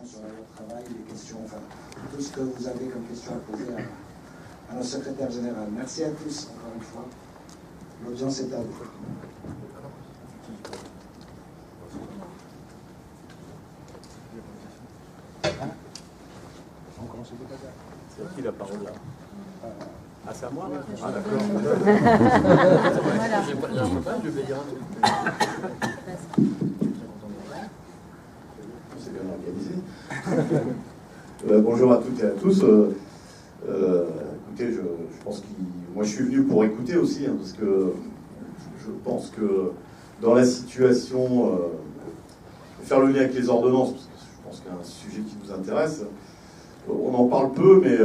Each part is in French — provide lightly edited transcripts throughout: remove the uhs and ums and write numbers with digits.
sur le travail, les questions, enfin, tout ce que vous avez comme questions à poser à notre secrétaire général. Merci à tous, encore une fois. L'audience est à vous. C'est à qui la parole là? Ah, c'est à moi là? Ah, d'accord. Je vais dire un truc. C'est bien organisé. Bonjour à toutes et à tous. Écoutez, je pense que moi je suis venu pour écouter aussi, hein, parce que je pense que dans la situation, faire le lien avec les ordonnances, parce que je pense qu'il y a un sujet qui nous intéresse. On en parle peu, mais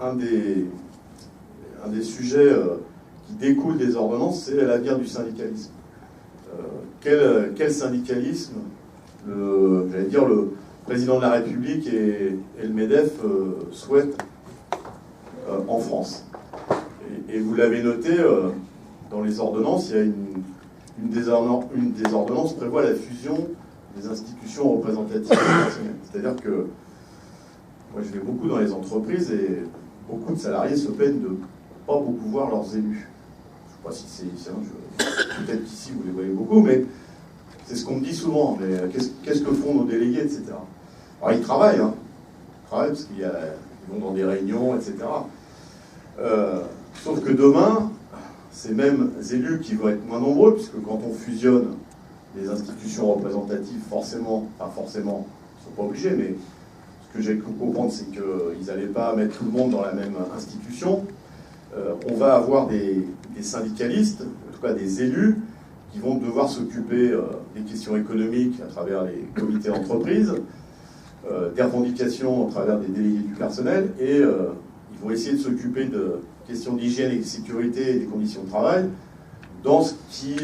un des sujets qui découle des ordonnances, c'est l'avenir du syndicalisme. Quel syndicalisme, j'allais dire, le président de la République et le MEDEF souhaitent en France. Et vous l'avez noté, dans les ordonnances, il y a une des ordonnances prévoit la fusion des institutions représentatives personnelles. C'est-à-dire que moi, je vais beaucoup dans les entreprises et beaucoup de salariés se plaignent de ne pas beaucoup voir leurs élus. Je ne sais pas si c'est ici, hein, peut-être qu'ici vous les voyez beaucoup, mais c'est ce qu'on me dit souvent. Mais qu'est-ce que font nos délégués, etc. Alors ils travaillent, hein. Ils travaillent parce qu'ils vont dans des réunions, etc. Sauf que demain, ces mêmes élus qui vont être moins nombreux, puisque quand on fusionne les institutions représentatives, forcément, ils ne sont pas obligés, mais ce que j'ai cru comprendre, c'est qu'ils n'allaient pas mettre tout le monde dans la même institution. On va avoir des syndicalistes, en tout cas des élus, qui vont devoir s'occuper des questions économiques à travers les comités d'entreprise, des revendications à travers des délégués du personnel, et ils vont essayer de s'occuper de questions d'hygiène et de sécurité et des conditions de travail dans ce qui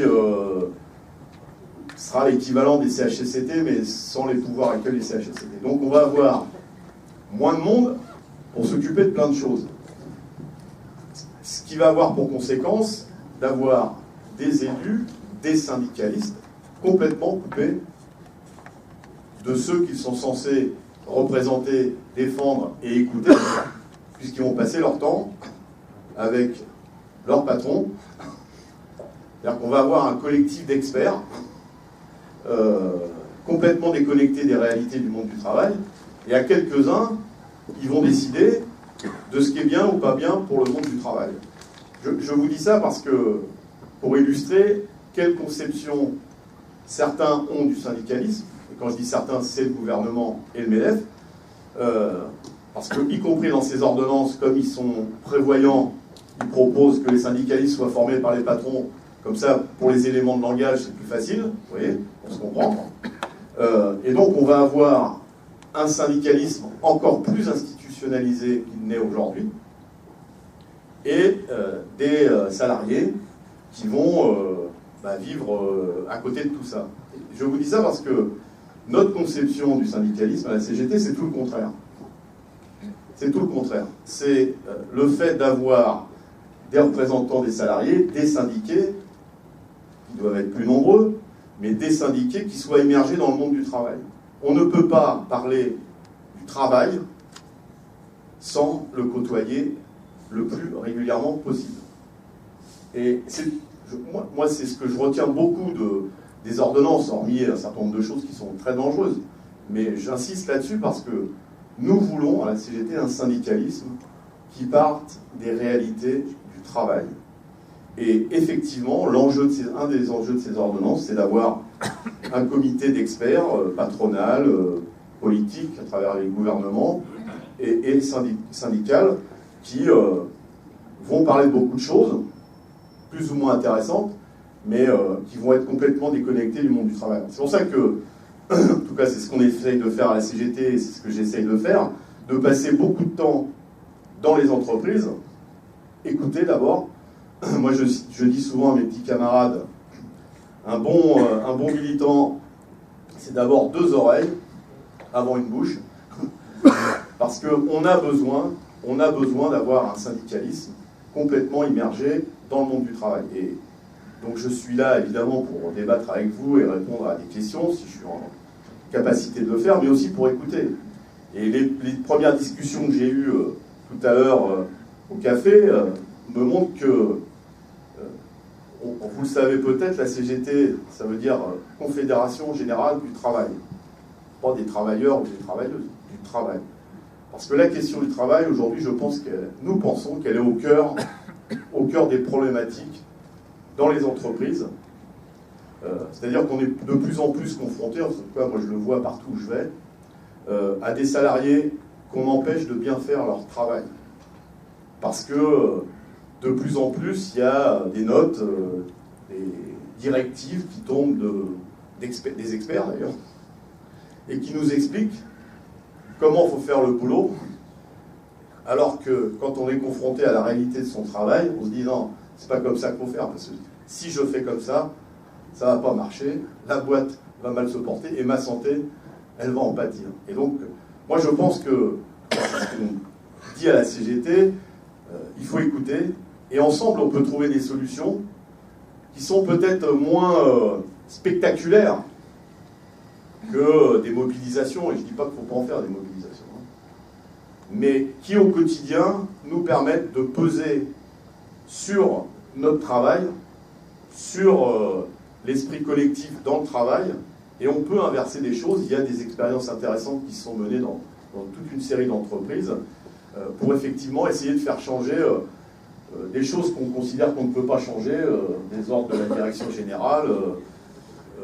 sera l'équivalent des CHSCT, mais sans les pouvoirs actuels des CHSCT. Donc on va avoir moins de monde pour s'occuper de plein de choses. Ce qui va avoir pour conséquence d'avoir des élus, des syndicalistes complètement coupés de ceux qu'ils sont censés représenter, défendre et écouter, puisqu'ils vont passer leur temps avec leur patron. C'est-à-dire qu'on va avoir un collectif d'experts complètement déconnectés des réalités du monde du travail, et à quelques-uns, ils vont décider de ce qui est bien ou pas bien pour le monde du travail. Je vous dis ça parce que, pour illustrer quelle conception certains ont du syndicalisme, et quand je dis certains, c'est le gouvernement et le MEDEF, parce que, y compris dans ces ordonnances, comme ils sont prévoyants, ils proposent que les syndicalistes soient formés par les patrons, comme ça, pour les éléments de langage, c'est plus facile, vous voyez, on se comprend. Et donc, on va avoir un syndicalisme encore plus institutionnalisé qu'il n'est aujourd'hui, et des salariés qui vont vivre à côté de tout ça. Je vous dis ça parce que notre conception du syndicalisme à la CGT, c'est tout le contraire. C'est tout le contraire. C'est le fait d'avoir des représentants des salariés, des syndiqués, qui doivent être plus nombreux, mais des syndiqués qui soient immergés dans le monde du travail. On ne peut pas parler du travail sans le côtoyer le plus régulièrement possible. Et moi, c'est ce que je retiens beaucoup des ordonnances, hormis un certain nombre de choses qui sont très dangereuses. Mais j'insiste là-dessus parce que nous voulons, à la CGT, un syndicalisme qui parte des réalités du travail. Et effectivement, un des enjeux de ces ordonnances, c'est d'avoir un comité d'experts patronal, politique, à travers les gouvernements, et syndical, qui vont parler de beaucoup de choses, plus ou moins intéressantes, mais qui vont être complètement déconnectés du monde du travail. C'est pour ça que, en tout cas c'est ce qu'on essaye de faire à la CGT, et c'est ce que j'essaye de faire, de passer beaucoup de temps dans les entreprises, écouter d'abord. Moi je dis souvent à mes petits camarades, un bon militant, c'est d'abord 2 oreilles avant une bouche, parce qu'on a besoin d'avoir un syndicalisme complètement immergé dans le monde du travail. Et donc je suis là évidemment pour débattre avec vous et répondre à des questions si je suis capacité de le faire, mais aussi pour écouter. Et les premières discussions que j'ai eues tout à l'heure au café me montrent que, vous le savez peut-être, la CGT, ça veut dire Confédération Générale du Travail. Pas des travailleurs ou des travailleuses, du travail. Parce que la question du travail, aujourd'hui, nous pensons qu'elle est au cœur des problématiques dans les entreprises. C'est-à-dire qu'on est de plus en plus confronté, en tout cas moi je le vois partout où je vais, à des salariés qu'on empêche de bien faire leur travail. Parce que de plus en plus, il y a des notes, des directives qui tombent des experts d'ailleurs, et qui nous expliquent comment il faut faire le boulot, alors que quand on est confronté à la réalité de son travail, on se dit non, c'est pas comme ça qu'il faut faire, parce que si je fais comme ça va pas marcher, la boîte va mal se porter, et ma santé, elle va en pâtir. Et donc, moi je pense que, c'est ce qu'on dit à la CGT, il faut écouter, et ensemble on peut trouver des solutions qui sont peut-être moins spectaculaires que des mobilisations, et je ne dis pas qu'il ne faut pas en faire des mobilisations, hein, mais qui au quotidien nous permettent de peser sur notre travail, sur l'esprit collectif dans le travail, et on peut inverser des choses. Il y a des expériences intéressantes qui sont menées dans toute une série d'entreprises pour effectivement essayer de faire changer des choses qu'on considère qu'on ne peut pas changer, des ordres de la direction générale,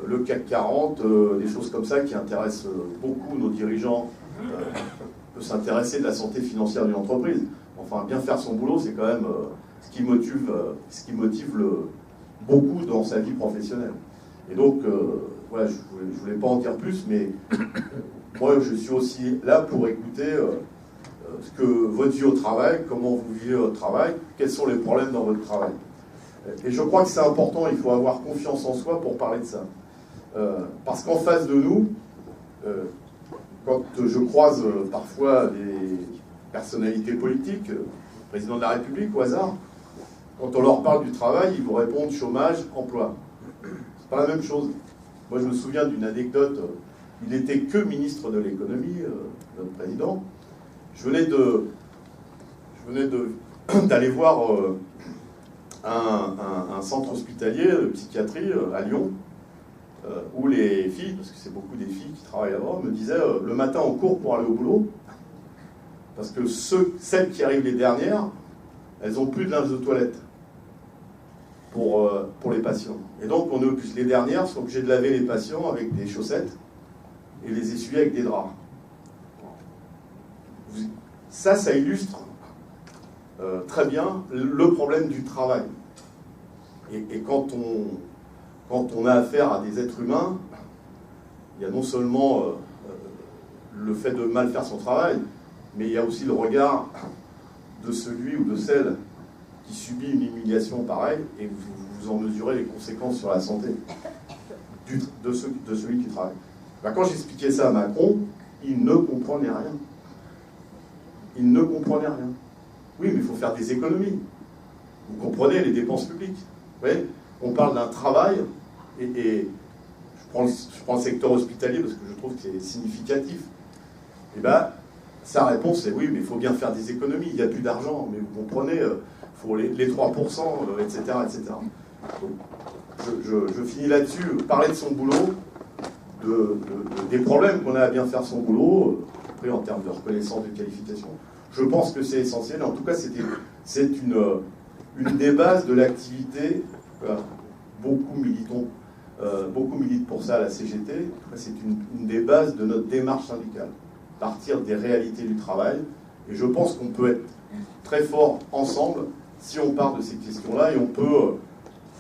le CAC 40, des choses comme ça qui intéressent beaucoup nos dirigeants. On peut s'intéresser de la santé financière d'une entreprise. Enfin, bien faire son boulot, c'est quand même ce qui motive beaucoup dans sa vie professionnelle. Et donc, voilà, je ne voulais pas en dire plus, mais moi, je suis aussi là pour écouter ce que votre vie au travail, comment vous vivez votre travail, quels sont les problèmes dans votre travail. Et je crois que c'est important, il faut avoir confiance en soi pour parler de ça. Parce qu'en face de nous, quand je croise parfois des personnalités politiques, le président de la République au hasard, quand on leur parle du travail, ils vous répondent chômage, emploi. C'est pas la même chose. Moi, je me souviens d'une anecdote. Il n'était que ministre de l'économie, notre président. Je venais d'aller voir un centre hospitalier de psychiatrie à Lyon, où les filles, parce que c'est beaucoup des filles qui travaillent là-bas, me disaient le matin on court pour aller au boulot, parce que celles qui arrivent les dernières, elles n'ont plus de linge de toilette pour les patients. Et donc les dernières sont obligées de laver les patients avec des chaussettes et les essuyer avec des draps. Ça illustre très bien le problème du travail. Et quand on a affaire à des êtres humains, il y a non seulement le fait de mal faire son travail, mais il y a aussi le regard de celui ou de celle qui subit une humiliation pareille, et vous en mesurez les conséquences sur la santé de celui qui travaille. Ben, quand j'expliquais ça à Macron, il ne comprenait rien. Il ne comprenait rien. Oui, mais il faut faire des économies. Vous comprenez les dépenses publiques. Vous voyez, on parle d'un travail, et je prends le secteur hospitalier parce que je trouve que c'est significatif. Et ben, sa réponse est oui, mais il faut bien faire des économies, il n'y a plus d'argent, mais vous comprenez, il faut les 3%, etc. etc. Donc, je finis là-dessus, parler de son boulot, des problèmes qu'on a à bien faire son boulot, après en termes de reconnaissance de qualification. Je pense que c'est essentiel, en tout cas c'est une des bases de l'activité, beaucoup militent pour ça à la CGT, c'est une des bases de notre démarche syndicale, partir des réalités du travail, et je pense qu'on peut être très fort ensemble si on part de ces questions-là, et on peut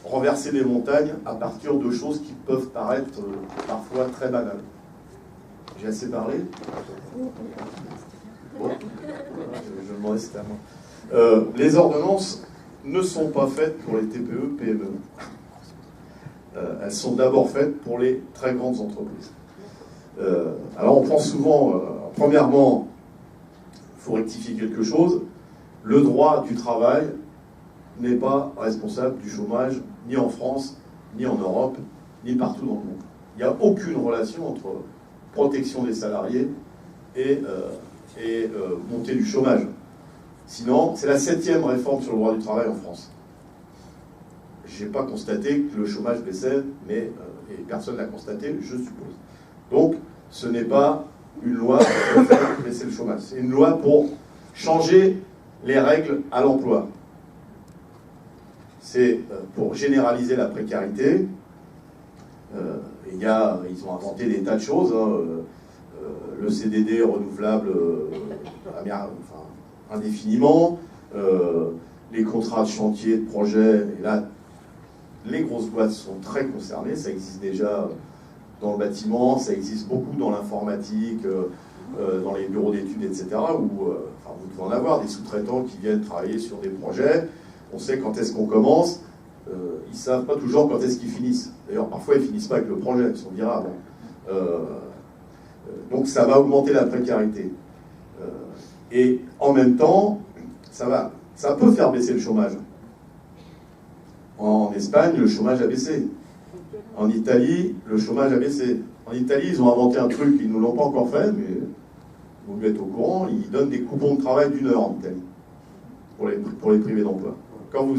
renverser les montagnes à partir de choses qui peuvent paraître parfois très banales. J'ai assez parlé ? Bon. Je me demandais si c'était à moi. Les ordonnances ne sont pas faites pour les TPE, PME. Elles sont d'abord faites pour les très grandes entreprises. Alors on pense souvent, premièrement, il faut rectifier quelque chose, le droit du travail n'est pas responsable du chômage, ni en France, ni en Europe, ni partout dans le monde. Il n'y a aucune relation entre protection des salariés et montée du chômage. Sinon, c'est la 7e réforme sur le droit du travail en France. Je n'ai pas constaté que le chômage baissait, mais et personne ne l'a constaté, je suppose. Donc, ce n'est pas une loi pour faire baisser le chômage. C'est une loi pour changer les règles à l'emploi. C'est pour généraliser la précarité. Ils ont inventé des tas de choses. Le CDD renouvelable indéfiniment, les contrats de chantier, de projet, et là, les grosses boîtes sont très concernées. Ça existe déjà dans le bâtiment, ça existe beaucoup dans l'informatique, dans les bureaux d'études, etc., où vous devez en avoir des sous-traitants qui viennent travailler sur des projets. On sait quand est-ce qu'on commence, ils ne savent pas toujours quand est-ce qu'ils finissent. D'ailleurs, parfois, ils ne finissent pas avec le projet, ils sont virables. Donc, ça va augmenter la précarité. Et en même temps, ça peut faire baisser le chômage. En Espagne, le chômage a baissé. En Italie, le chômage a baissé. En Italie, ils ont inventé un truc, ils ne l'ont pas encore fait, mais vous m'êtes au courant, ils donnent des coupons de travail d'1 heure en Italie, pour les privés d'emploi. Quand vous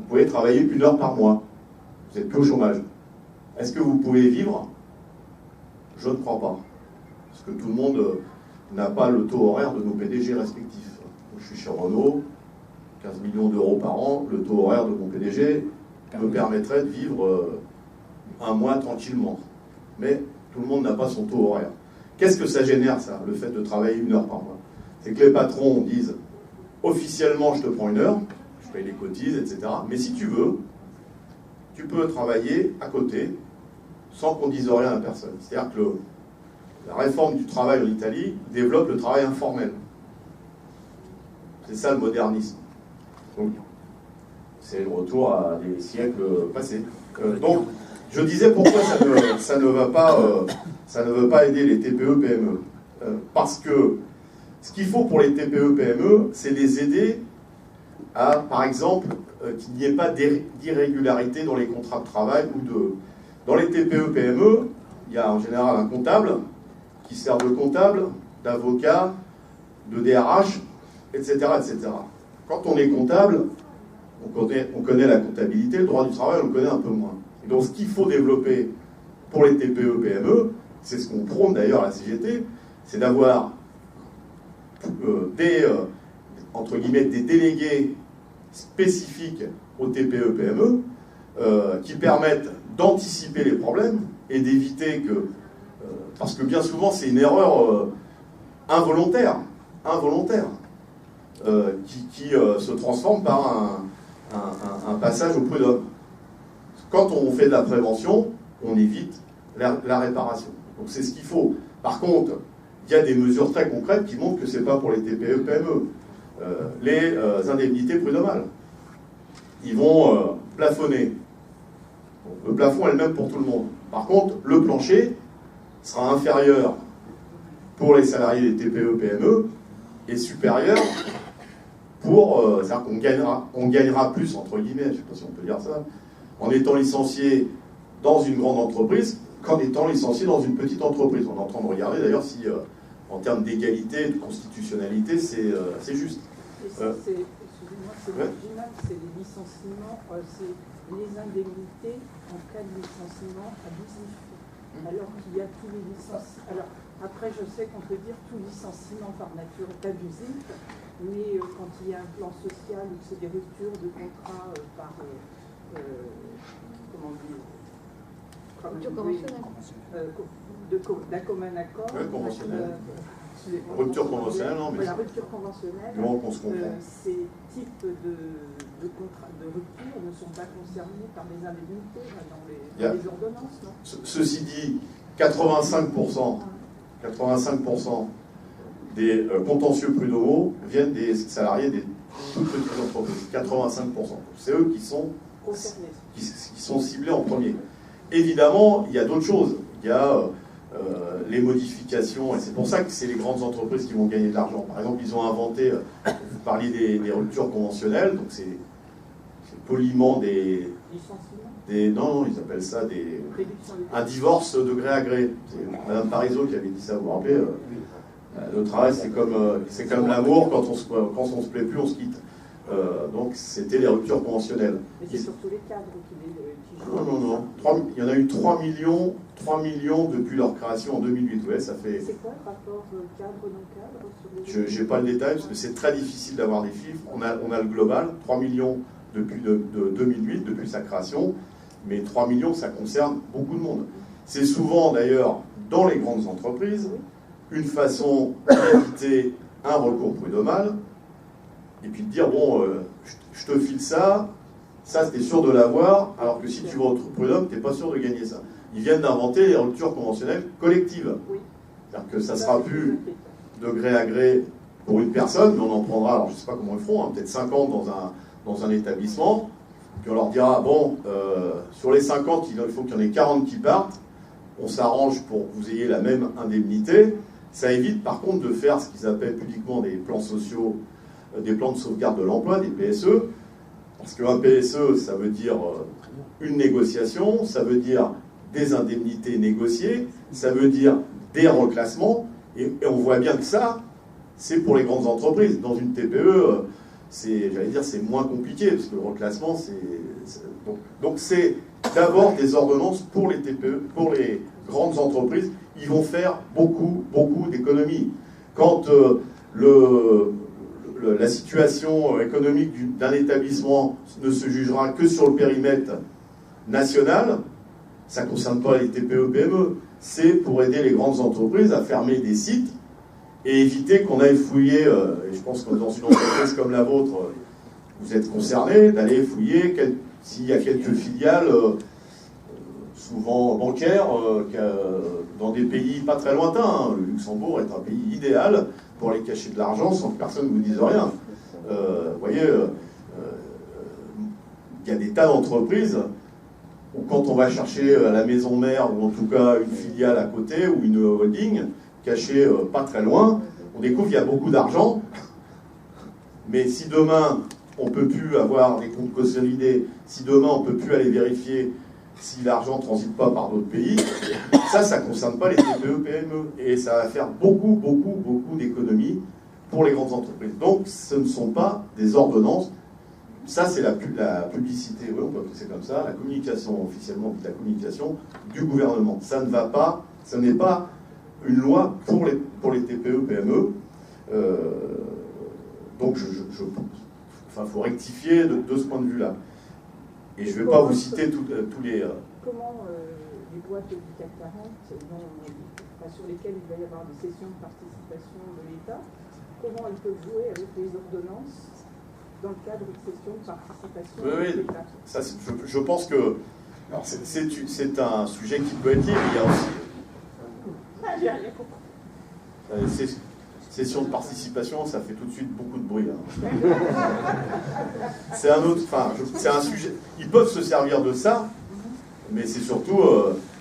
pouvez travailler 1 heure par mois, vous n'êtes plus au chômage. Est-ce que vous pouvez vivre? Je ne crois pas. Parce que tout le monde n'a pas le taux horaire de nos PDG respectifs. Je suis chez Renault, 15 millions d'euros par an, le taux horaire de mon PDG me permettrait de vivre un mois tranquillement. Mais tout le monde n'a pas son taux horaire. Qu'est-ce que ça génère, ça, le fait de travailler 1 heure par mois? C'est que les patrons disent, officiellement, je te prends 1 heure, je paye les cotises, etc. Mais si tu veux, tu peux travailler à côté, sans qu'on dise rien à personne. C'est-à-dire que la réforme du travail en Italie développe le travail informel. C'est ça le modernisme. Donc, c'est le retour à des siècles passés. Donc, je disais pourquoi ça ne veut pas aider les TPE-PME. Parce que ce qu'il faut pour les TPE-PME, c'est les aider à, par exemple, qu'il n'y ait pas d'irrégularité dans les contrats de travail Dans les TPE-PME, il y a en général un comptable qui sert de comptable, d'avocat, de DRH, etc., etc. Quand on est comptable, on connaît la comptabilité, le droit du travail, on le connaît un peu moins. Et donc, ce qu'il faut développer pour les TPE-PME, c'est ce qu'on prône d'ailleurs à la CGT, c'est d'avoir entre guillemets, des délégués spécifiques aux TPE-PME qui permettent d'anticiper les problèmes et d'éviter que... parce que bien souvent, c'est une erreur involontaire qui se transforme par un passage au prud'homme. Quand on fait de la prévention, on évite la réparation. Donc c'est ce qu'il faut. Par contre, il y a des mesures très concrètes qui montrent que ce n'est pas pour les TPE-PME. Les indemnités prud'homales. Ils vont plafonner. Donc, le plafond est le même pour tout le monde. Par contre, le plancher sera inférieur pour les salariés des TPE-PME et supérieur pour... c'est-à-dire qu'on gagnera plus, entre guillemets, je ne sais pas si on peut dire ça, en étant licencié dans une grande entreprise qu'en étant licencié dans une petite entreprise. On est en train de regarder d'ailleurs si, en termes d'égalité, de constitutionnalité, c'est juste. Excusez-moi, c'est marginal, c'est les licenciements, c'est les indemnités en cas de licenciement abusif. Alors qu'il y a tous les licenciements. Alors, après, je sais qu'on peut dire tout licenciement par nature est abusif, mais quand il y a un plan social ou que c'est des ruptures de contrat par. Comment dire? Rupture conventionnelle. D'un commun accord. Ouais, conventionnel. Rupture conventionnelle, non, mais la rupture conventionnelle, ces types de rupture ne sont pas concernés par les indemnités dans les ordonnances, non? Ceci dit, 85% des contentieux prud'homaux viennent des salariés des toutes petites entreprises. 85%. C'est eux qui sont concernés, qui sont ciblés en premier. Évidemment, il y a d'autres choses. Il y a les modifications, et c'est pour ça que c'est les grandes entreprises qui vont gagner de l'argent. Par exemple, ils ont inventé, vous parliez des ruptures conventionnelles, donc c'est poliment des... Non, ils appellent ça un divorce de gré à gré. C'est Madame Parizeau qui avait dit ça, vous vous rappelez le travail, c'est comme l'amour, quand on se plaît plus, on se quitte. Donc c'était les ruptures conventionnelles. Mais c'est surtout les cadres qui Non. Il y en a eu 3 millions depuis leur création en 2008. Ouais, ça fait... C'est quoi le rapport cadre-non-cadre sur les... Je n'ai pas le détail, parce que c'est très difficile d'avoir des chiffres. On a le global, 3 millions depuis de 2008, depuis sa création, mais 3 millions, ça concerne beaucoup de monde. C'est souvent, d'ailleurs, dans les grandes entreprises, une façon d'éviter un recours prud'homal, et puis de dire, bon, je te file ça t'es sûr de l'avoir, alors que si tu vas au prud'homme, tu n'es pas sûr de gagner ça. Ils viennent d'inventer les ruptures conventionnelles collectives. C'est-à-dire que ça ne sera plus de gré à gré pour une personne, mais on en prendra, alors je ne sais pas comment ils feront, peut-être 50 dans un établissement, puis on leur dira, bon, sur les 50, il faut qu'il y en ait 40 qui partent, on s'arrange pour que vous ayez la même indemnité. Ça évite par contre de faire ce qu'ils appellent publiquement des plans sociaux, des plans de sauvegarde de l'emploi, des PSE, parce qu'un PSE, ça veut dire une négociation, ça veut dire des indemnités négociées, ça veut dire des reclassements, et on voit bien que ça, c'est pour les grandes entreprises. Dans une TPE, c'est moins compliqué, parce que le reclassement, donc c'est d'abord des ordonnances pour les TPE, pour les grandes entreprises. Ils vont faire beaucoup d'économies. Quand la situation économique d'un établissement ne se jugera que sur le périmètre national, ça ne concerne pas les TPE-PME. C'est pour aider les grandes entreprises à fermer des sites et éviter qu'on aille fouiller, et je pense que dans une entreprise comme la vôtre, vous êtes concerné, d'aller fouiller s'il y a quelques filiales, souvent bancaires, dans des pays pas très lointains. Le Luxembourg est un pays idéal pour aller cacher de l'argent sans que personne ne vous dise rien. Vous voyez, il y a des tas d'entreprises où quand on va chercher la maison mère, ou en tout cas une filiale à côté, ou une holding, cachée pas très loin, on découvre qu'il y a beaucoup d'argent, mais si demain on ne peut plus avoir des comptes consolidés, si demain on ne peut plus aller vérifier si l'argent ne transite pas par d'autres pays, ça ne concerne pas les TPE-PME. Et ça va faire beaucoup d'économies pour les grandes entreprises. Donc ce ne sont pas des ordonnances. Ça, c'est la publicité, oui, on peut appeler ça comme ça, la communication, officiellement, la communication du gouvernement. Ça ne va pas, ce n'est pas une loi pour les TPE-PME. Donc il faut rectifier de ce point de vue-là. Et je ne vais pas vous citer tous les... Comment les boîtes du CAC 40, sur lesquelles il va y avoir des sessions de participation de l'État, comment elles peuvent jouer avec les ordonnances dans le cadre de sessions de participation de l'État? Ça, je pense que... C'est un sujet qui peut être lié, mais il y a aussi... J'ai rien compris. Session de participation, ça fait tout de suite beaucoup de bruit. C'est un autre... c'est un sujet... Ils peuvent se servir de ça, mais c'est surtout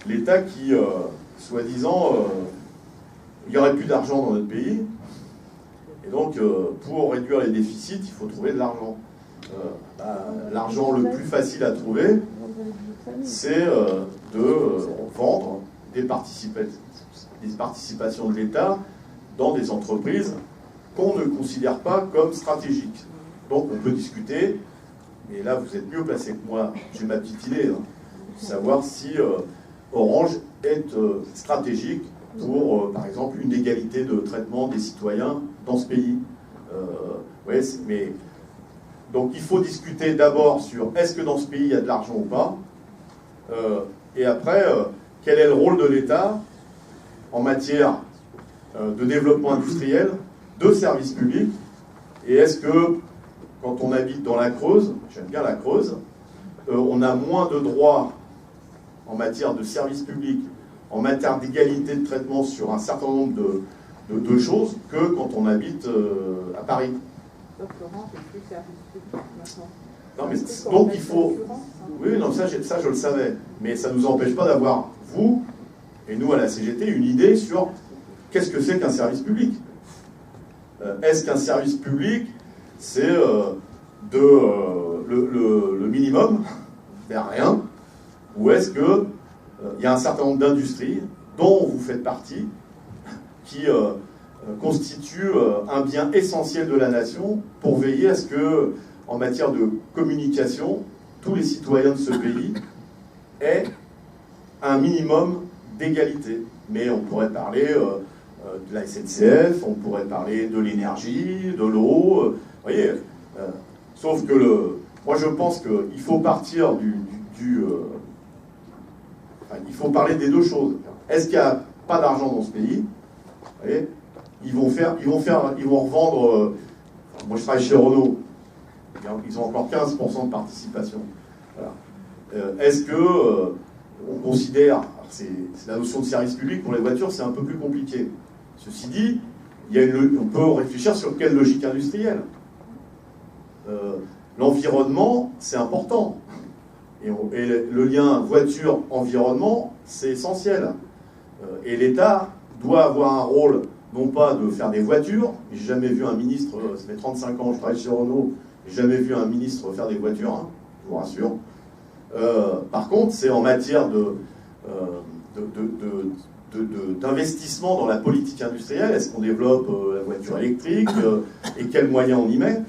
l'État qui, soi-disant, il n'y aurait plus d'argent dans notre pays. Et donc, pour réduire les déficits, il faut trouver de l'argent. L'argent le plus facile à trouver, c'est de vendre des participations de l'État dans des entreprises qu'on ne considère pas comme stratégiques. Donc on peut discuter, et là vous êtes mieux placé que moi, j'ai ma petite idée, de savoir si Orange est stratégique pour, par exemple, une égalité de traitement des citoyens dans ce pays. Donc il faut discuter d'abord sur est-ce que dans ce pays il y a de l'argent ou pas, et après, quel est le rôle de l'État en matière de développement industriel, de services publics, et est-ce que, quand on habite dans la Creuse, j'aime bien la Creuse, on a moins de droits en matière de services publics, en matière d'égalité de traitement sur un certain nombre de choses que quand on habite à Paris. Donc Laurent, c'est plus service public maintenant. Non, mais donc il faut... Oui, non, ça je le savais, mais ça ne nous empêche pas d'avoir, vous, et nous à la CGT, une idée sur qu'est-ce que c'est qu'un service public. Est-ce qu'un service public, c'est le minimum, faire rien, Ou est-ce que il y a un certain nombre d'industries dont vous faites partie qui constituent un bien essentiel de la nation pour veiller à ce que, en matière de communication, tous les citoyens de ce pays aient un minimum d'égalité. Mais on pourrait parler de la SNCF, on pourrait parler de l'énergie, de l'eau, vous voyez. Sauf que moi je pense qu'il faut partir il faut parler des deux choses. Est-ce qu'il n'y a pas d'argent dans ce pays? Vous voyez, ils vont revendre. Moi je travaille chez Renault, ils ont encore 15% de participation. Voilà. Est-ce que on considère, c'est la notion de service public pour les voitures, c'est un peu plus compliqué. Ceci dit, on peut réfléchir sur quelle logique industrielle. L'environnement, c'est important. Et le lien voiture-environnement, c'est essentiel. Et l'État doit avoir un rôle, non pas de faire des voitures. J'ai jamais vu un ministre, ça fait 35 ans que je travaille chez Renault, j'ai jamais vu un ministre faire des voitures, hein, je vous rassure. Par contre, c'est en matière d'investissement dans la politique industrielle. Est-ce qu'on développe la voiture électrique et quels moyens on y met?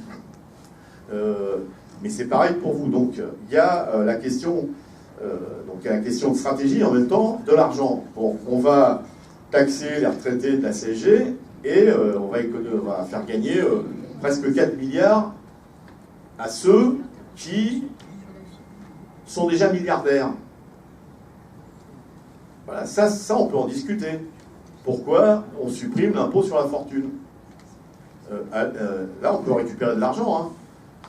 Mais c'est pareil pour vous. Donc il y a la question de stratégie, en même temps de l'argent. Bon, on va taxer les retraités de la CSG et on va faire gagner presque 4 milliards à ceux qui sont déjà milliardaires. Voilà, ça on peut en discuter. Pourquoi on supprime l'impôt sur la fortune? Là, on peut récupérer de l'argent. Hein.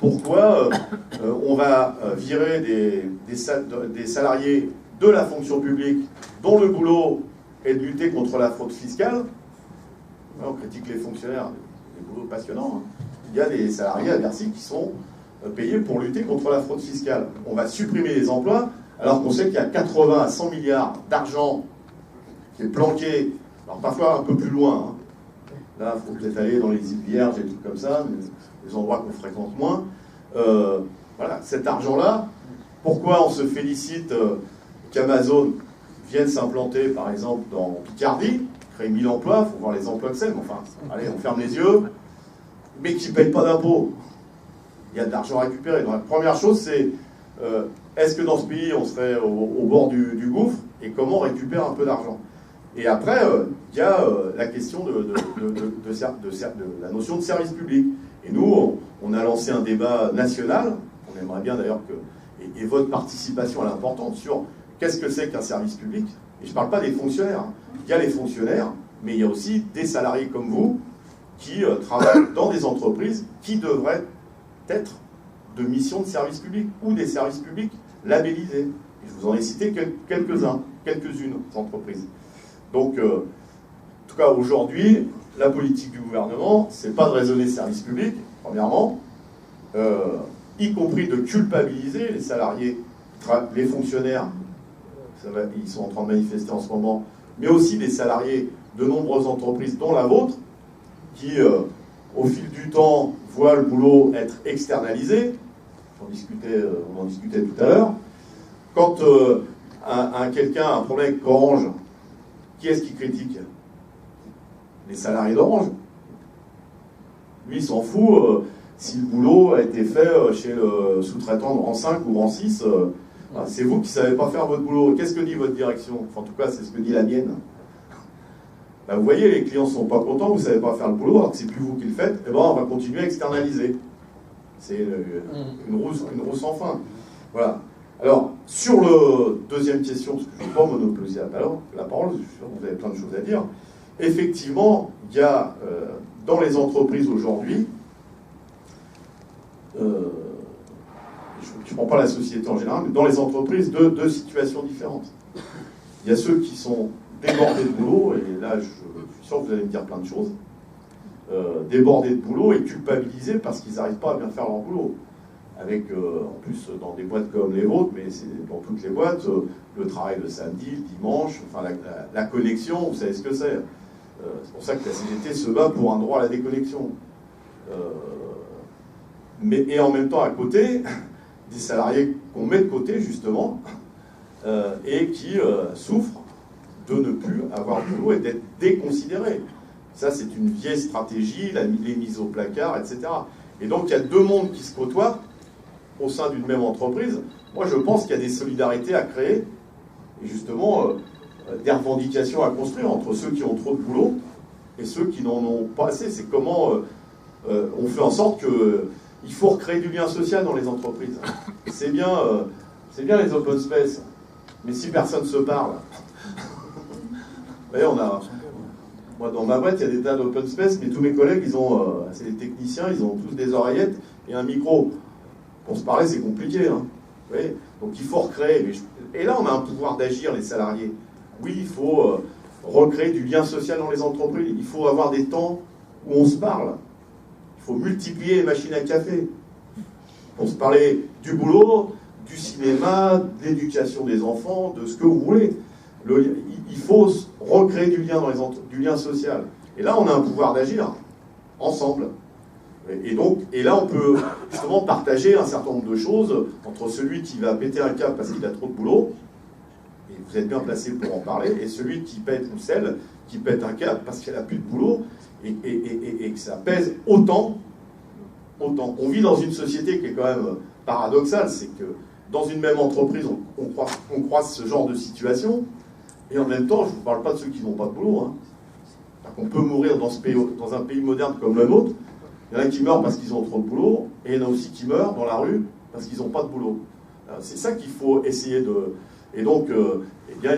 Pourquoi on va virer des salariés de la fonction publique dont le boulot est de lutter contre la fraude fiscale? On critique les fonctionnaires, des boulots passionnants. Hein. Il y a des salariés à Bercy qui sont payés pour lutter contre la fraude fiscale. On va supprimer les emplois alors qu'on sait qu'il y a 80 à 100 milliards d'argent qui est planqué, alors parfois un peu plus loin. Hein. Là, il faut peut-être aller dans les îles Vierges et des trucs comme ça, mais des endroits qu'on fréquente moins. Voilà, cet argent-là, pourquoi on se félicite qu'Amazon vienne s'implanter, par exemple, dans Picardie, créer 1000 emplois, il faut voir les emplois que c'est, mais enfin, allez, on ferme les yeux, mais qui ne payent pas d'impôts. Il y a de l'argent à récupérer. Donc la première chose, c'est est-ce que dans ce pays, on serait au bord du gouffre, et comment on récupère un peu d'argent? Et après, il y a la question de la notion de service public. Et nous, on a lancé un débat national, on aimerait bien d'ailleurs que... Et votre participation, elle est importante sur qu'est-ce que c'est qu'un service public. Et je ne parle pas des fonctionnaires. Hein. Il y a les fonctionnaires, mais il y a aussi des salariés comme vous qui travaillent dans des entreprises qui devraient être de mission de service public ou des services publics labellisés. Et je vous en ai cité quelques-unes entreprises. Donc, en tout cas, aujourd'hui, la politique du gouvernement, c'est pas de raisonner service public, premièrement, y compris de culpabiliser les salariés, les fonctionnaires, ils sont en train de manifester en ce moment, mais aussi les salariés de nombreuses entreprises, dont la vôtre, qui, au fil du temps, voient le boulot être externalisé. On en discutait tout à l'heure. Quand quelqu'un a un problème avec Orange, qui est-ce qui critique? Les salariés d'Orange. Lui, il s'en fout si le boulot a été fait chez le sous-traitant de rang 5 ou rang 6. C'est vous qui ne savez pas faire votre boulot. Qu'est-ce que dit votre direction? Enfin, en tout cas, c'est ce que dit la mienne. Ben, vous voyez, les clients ne sont pas contents, vous ne savez pas faire le boulot, alors que c'est plus vous qui le faites, et ben, on va continuer à externaliser. C'est une roue sans fin. Voilà. Alors, sur la deuxième question, parce que je ne veux pas monopoliser la parole, je suis sûr que vous avez plein de choses à dire. Effectivement, il y a dans les entreprises aujourd'hui, je ne prends pas la société en général, mais dans les entreprises, deux situations différentes. Il y a ceux qui sont débordés de boulot, et là, je suis sûr que vous allez me dire plein de choses, débordés de boulot et culpabilisés parce qu'ils n'arrivent pas à bien faire leur boulot. Avec, en plus, dans des boîtes comme les vôtres, mais c'est dans toutes les boîtes, le travail le samedi, le dimanche, enfin la connexion, vous savez ce que c'est. C'est pour ça que la CGT se bat pour un droit à la déconnexion. Et en même temps, à côté, des salariés qu'on met de côté, justement, et qui souffrent de ne plus avoir de boulot et d'être déconsidérés. Ça, c'est une vieille stratégie, les mises au placard, etc. Et donc, il y a deux mondes qui se côtoient au sein d'une même entreprise. Moi, je pense qu'il y a des solidarités à créer et justement des revendications à construire entre ceux qui ont trop de boulot et ceux qui n'en ont pas assez. C'est comment on fait en sorte qu'il faut recréer du lien social dans les entreprises. C'est bien les open space, mais si personne se parle... Vous voyez, moi, dans ma boîte, il y a des tas d'open space, mais tous mes collègues, c'est des techniciens, ils ont tous des oreillettes et un micro. Pour se parler, c'est compliqué. Hein. Vous voyez, donc il faut recréer. Et là, on a un pouvoir d'agir, les salariés. Oui, il faut recréer du lien social dans les entreprises. Il faut avoir des temps où on se parle. Il faut multiplier les machines à café pour se parler du boulot, du cinéma, de l'éducation des enfants, de ce que vous voulez. Il faut recréer du lien social. Et là, on a un pouvoir d'agir ensemble. Et là, on peut justement partager un certain nombre de choses entre celui qui va péter un câble parce qu'il a trop de boulot, et vous êtes bien placé pour en parler, et celui qui pète, ou celle qui pète un câble parce qu'elle n'a plus de boulot, et que ça pèse autant. On vit dans une société qui est quand même paradoxale, c'est que dans une même entreprise, on croise ce genre de situation, et en même temps, je ne vous parle pas de ceux qui n'ont pas de boulot. Hein. On peut mourir dans un pays moderne comme le nôtre. Il y en a qui meurent parce qu'ils ont trop de boulot, et il y en a aussi qui meurent dans la rue parce qu'ils n'ont pas de boulot. C'est ça qu'il faut essayer de... Et donc, il y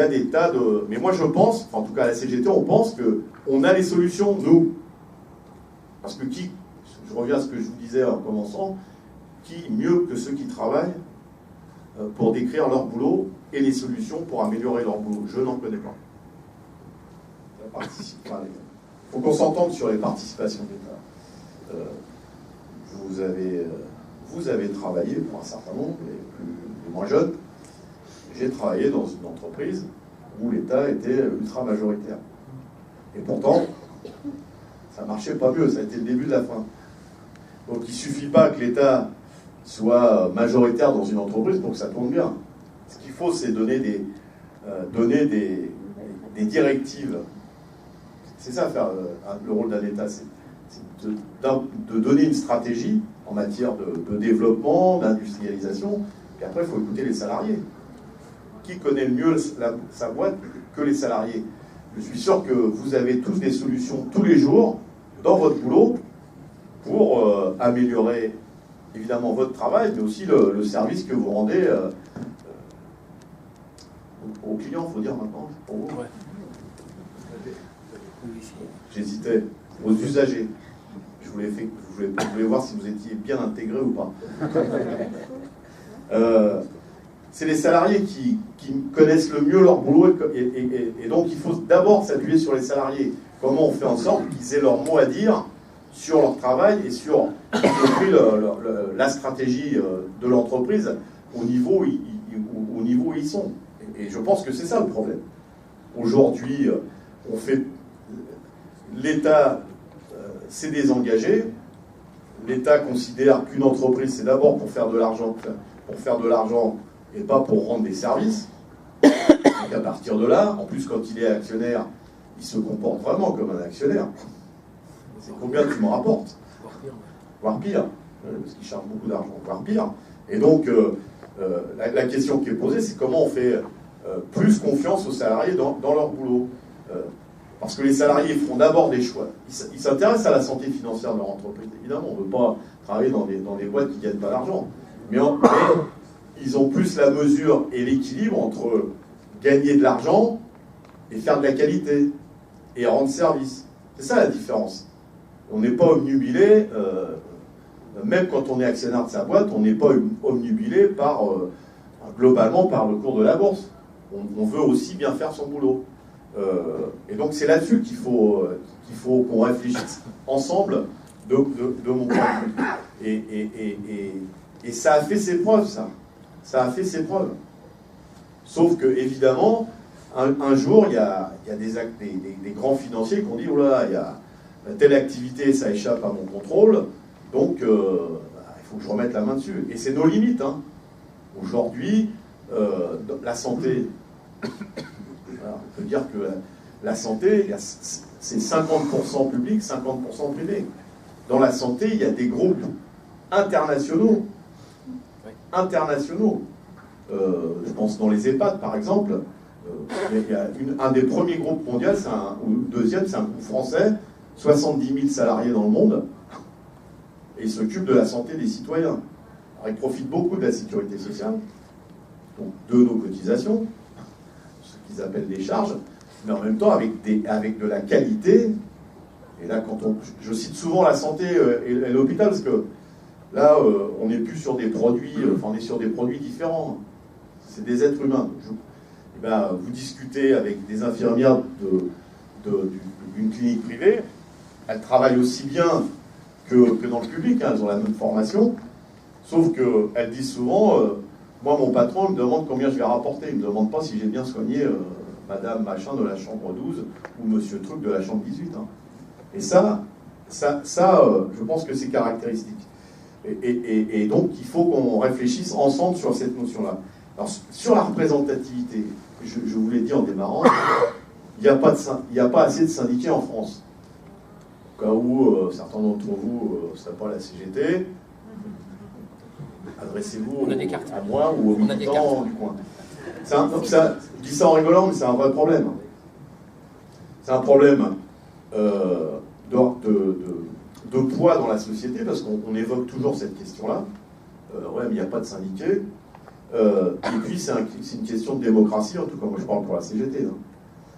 a des tas de... Mais moi, je pense, en tout cas à la CGT, on pense qu'on a les solutions, nous. Parce que je reviens à ce que je vous disais en commençant, qui mieux que ceux qui travaillent pour décrire leur boulot et les solutions pour améliorer leur boulot? Je n'en connais pas. Il faut qu'on s'entende sur les participations d'État. Vous avez travaillé pour un certain nombre, les moins jeunes. J'ai travaillé dans une entreprise où l'État était ultra majoritaire. Et pourtant, ça marchait pas mieux, ça a été le début de la fin. Donc il ne suffit pas que l'État soit majoritaire dans une entreprise pour que ça tourne bien. Ce qu'il faut, c'est donner des directives. C'est ça, faire le rôle d'un État, c'est de donner une stratégie en matière de développement, d'industrialisation, et après, il faut écouter les salariés. Qui connaît le mieux sa boîte que les salariés? Je suis sûr que vous avez tous des solutions tous les jours dans votre boulot pour améliorer évidemment votre travail, mais aussi le service que vous rendez aux clients, il faut dire maintenant, pour vous. Ouais. J'hésitais. Aux usagers. Je voulais voir si vous étiez bien intégré ou pas. C'est les salariés qui connaissent le mieux leur boulot et donc il faut d'abord s'appuyer sur les salariés. Comment on fait en sorte qu'ils aient leur mot à dire sur leur travail et sur la stratégie de l'entreprise au niveau où ils sont. Et je pense que c'est ça le problème. Aujourd'hui, l'État s'est désengagé. L'État considère qu'une entreprise, c'est d'abord pour faire de l'argent et pas pour rendre des services. Donc à partir de là, en plus, quand il est actionnaire, il se comporte vraiment comme un actionnaire. C'est combien tu me rapportes? Voire pire. Parce qu'il charge beaucoup d'argent. Voire pire. Et donc, la question qui est posée, c'est comment on fait plus confiance aux salariés dans leur boulot. Parce que les salariés feront d'abord des choix. Ils s'intéressent à la santé financière de leur entreprise. Évidemment, on ne veut pas travailler dans des boîtes qui ne gagnent pas d'argent. Mais ils ont plus la mesure et l'équilibre entre gagner de l'argent et faire de la qualité et rendre service. C'est ça la différence. On n'est pas obnubilé, même quand on est actionnaire de sa boîte, on n'est pas obnubilé globalement par le cours de la bourse. On veut aussi bien faire son boulot. Et donc c'est là-dessus qu'il faut qu'on réfléchisse ensemble de mon point de vue. Et ça a fait ses preuves, ça. Ça a fait ses preuves. Sauf que, évidemment, un jour, il y a des grands financiers qui ont dit « Oh là, il y a telle activité, ça échappe à mon contrôle, donc il faut que je remette la main dessus. » Et c'est nos limites. Hein. Aujourd'hui, la santé, voilà, on peut dire que la santé, c'est 50% public, 50% privé. Dans la santé, il y a des groupes internationaux. Je pense dans les EHPAD, par exemple. Il y a un des premiers groupes mondiaux, ou le deuxième, c'est un groupe français, 70 000 salariés dans le monde, et il s'occupe de la santé des citoyens. Alors, il profite beaucoup de la sécurité sociale, donc de nos cotisations, ce qu'ils appellent des charges, mais en même temps avec de la qualité. Et là, je cite souvent la santé et l'hôpital, parce que là, on n'est plus sur des produits, on est sur des produits différents. C'est des êtres humains. Vous discutez avec des infirmières d'une clinique privée, elles travaillent aussi bien que dans le public, hein, elles ont la même formation, sauf qu'elles disent souvent, moi mon patron me demande combien je vais rapporter, il ne me demande pas si j'ai bien soigné madame machin de la chambre 12 ou monsieur truc de la chambre 18. Hein. Et ça, je pense que c'est caractéristique. Et donc il faut qu'on réfléchisse ensemble sur cette notion-là. Alors sur la représentativité, je vous l'ai dit en démarrant, il n'y a pas assez de syndiqués en France. Au cas où certains d'entre vous ne seraient pas à la CGT, adressez-vous à moi ou aux militants du coin. Je dis ça en rigolant, mais c'est un vrai problème. C'est un problème de poids dans la société, parce qu'on évoque toujours cette question-là. Ouais, mais il n'y a pas de syndiqués. Et puis c'est une question de démocratie, en tout cas moi je parle pour la CGT. Hein.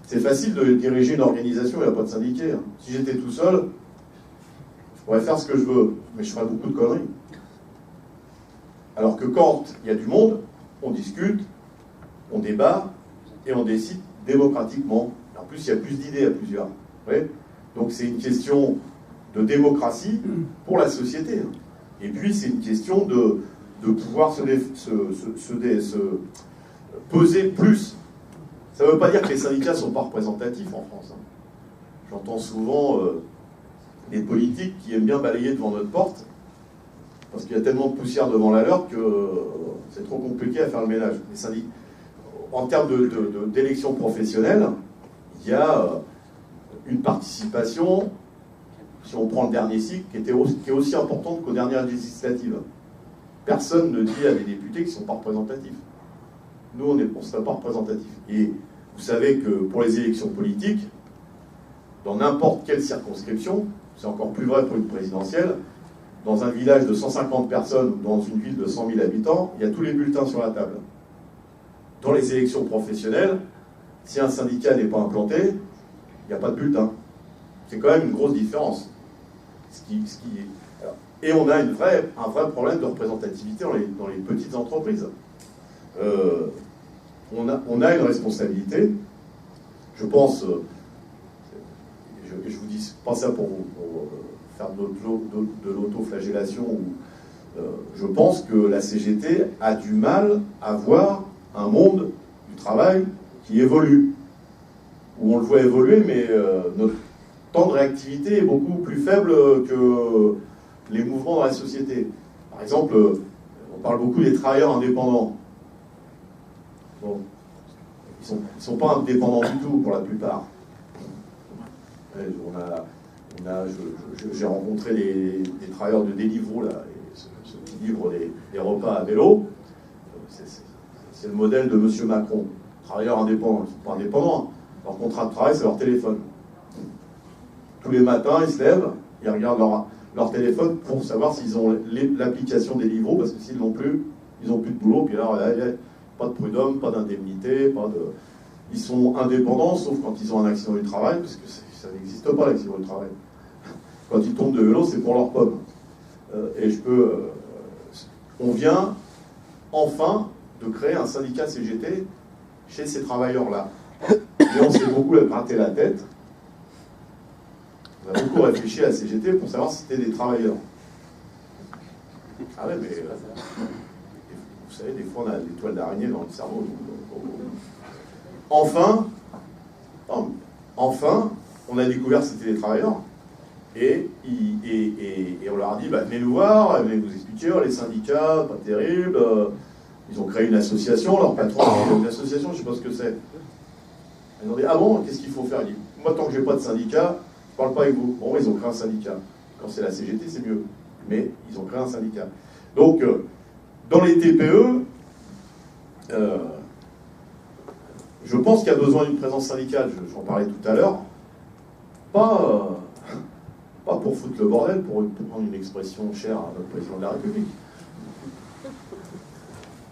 C'est facile de diriger une organisation, il n'y a pas de syndiqués. Hein. Si j'étais tout seul, je pourrais faire ce que je veux, mais je ferais beaucoup de conneries. Alors que quand il y a du monde, on discute, on débat, et on décide démocratiquement. En plus, il y a plus d'idées à plusieurs. Ouais. Donc c'est une question de démocratie pour la société. Hein. Et puis c'est une question de pouvoir se peser plus. Ça ne veut pas dire que les syndicats ne sont pas représentatifs en France. Hein. J'entends souvent des politiques qui aiment bien balayer devant notre porte, parce qu'il y a tellement de poussière devant la leur que c'est trop compliqué à faire le ménage. Les syndicats, en termes d'élection professionnelle, il y a une participation, si on prend le dernier cycle, qui est aussi importante qu'aux dernières législatives. Personne ne dit à des députés qu'ils ne sont pas représentatifs. Nous, on ne serait pas représentatifs. Et vous savez que pour les élections politiques, dans n'importe quelle circonscription, c'est encore plus vrai pour une présidentielle, dans un village de 150 personnes ou dans une ville de 100 000 habitants, il y a tous les bulletins sur la table. Dans les élections professionnelles, si un syndicat n'est pas implanté, il n'y a pas de bulletin. C'est quand même une grosse différence. Et on a un vrai problème de représentativité dans les petites entreprises. On a une responsabilité. Je pense, je vous dis pas ça pour faire de l'autoflagellation. Je pense que la CGT a du mal à voir un monde du travail qui évolue. Où on le voit évoluer, mais notre temps de réactivité est beaucoup plus faible que les mouvements dans la société. Par exemple, on parle beaucoup des travailleurs indépendants. Bon, ils sont pas indépendants du tout pour la plupart. J'ai rencontré des travailleurs de Deliveroo, là, ceux qui livrent des repas à vélo. C'est le modèle de M. Macron. Travailleurs indépendants, ils ne sont pas indépendants. Leur contrat de travail, c'est leur téléphone. Tous les matins, ils se lèvent, ils regardent leur téléphone pour savoir s'ils ont l'application Deliveroo, parce que s'ils l'ont plus, ils n'ont plus de boulot. Puis alors, pas de prud'homme, pas d'indemnité, ils sont indépendants, sauf quand ils ont un accident du travail, parce que ça n'existe pas, l'accident du travail. Quand ils tombent de vélo, c'est pour leur pomme. On vient enfin de créer un syndicat CGT chez ces travailleurs-là. Et on s'est beaucoup gratté la tête. On a beaucoup réfléchi à la CGT pour savoir si c'était des travailleurs. Ah ouais, mais vous savez, des fois on a des toiles d'araignée dans le cerveau. Enfin, on a découvert que c'était des travailleurs. Et on leur a dit, venez nous voir, venez vous expliquer, les syndicats, pas terrible, Ils ont créé une association, leur patron a créé une association, je ne sais pas ce que c'est. Ils ont dit, ah bon, qu'est-ce qu'il faut faire? Il dit, moi, tant que je n'ai pas de syndicat, je ne parle pas avec vous. Bon, ils ont créé un syndicat. Quand c'est la CGT, c'est mieux. Mais ils ont créé un syndicat. Donc, dans les TPE, je pense qu'il y a besoin d'une présence syndicale, j'en parlais tout à l'heure. Pas pour foutre le bordel, pour prendre une expression chère à notre président de la République.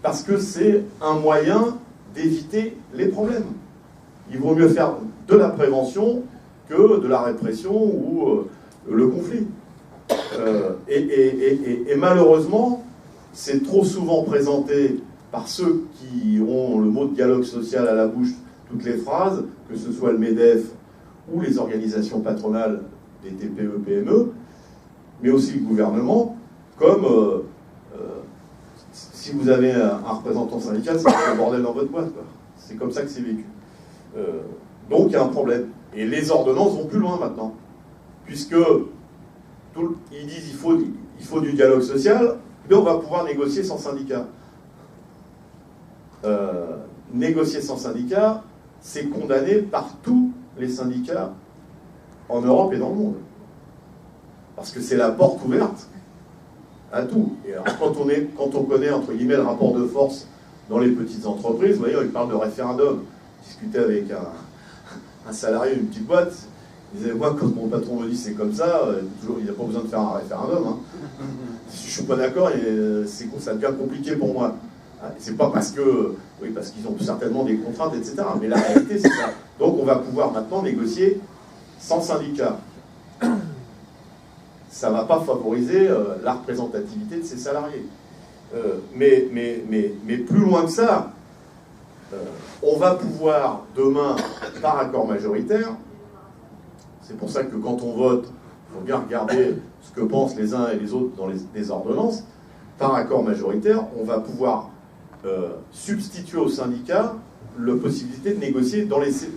Parce que c'est un moyen d'éviter les problèmes. Il vaut mieux faire de la prévention que de la répression ou le conflit. Et malheureusement, c'est trop souvent présenté par ceux qui ont le mot de dialogue social à la bouche, toutes les phrases, que ce soit le MEDEF ou les organisations patronales des TPE, PME, mais aussi le gouvernement, comme si vous avez un représentant syndical, c'est un bordel dans votre boîte. C'est comme ça que c'est vécu. Donc il y a un problème. Et les ordonnances vont plus loin maintenant. Puisque ils disent il faut du dialogue social, mais on va pouvoir négocier sans syndicat. Négocier sans syndicat, c'est condamné par tous les syndicats en Europe et dans le monde. Parce que c'est la porte ouverte à tout. Et alors, quand on connaît, entre guillemets, le rapport de force dans les petites entreprises, vous voyez, il parle de référendum. Discuter avec un salarié d'une petite boîte, il disait, moi, quand mon patron me dit c'est comme ça, il n'a pas besoin de faire un référendum. Hein. Si je ne suis pas d'accord, ça devient compliqué pour moi. C'est pas parce qu'ils ont certainement des contraintes, etc. Mais la réalité, c'est ça. Donc on va pouvoir maintenant négocier sans syndicat. Ça ne va pas favoriser la représentativité de ces salariés. Mais plus loin que ça, on va pouvoir demain, par accord majoritaire, c'est pour ça que quand on vote, il faut bien regarder ce que pensent les uns et les autres dans les ordonnances, par accord majoritaire, on va pouvoir substituer aux syndicats la possibilité de négocier dans les CE.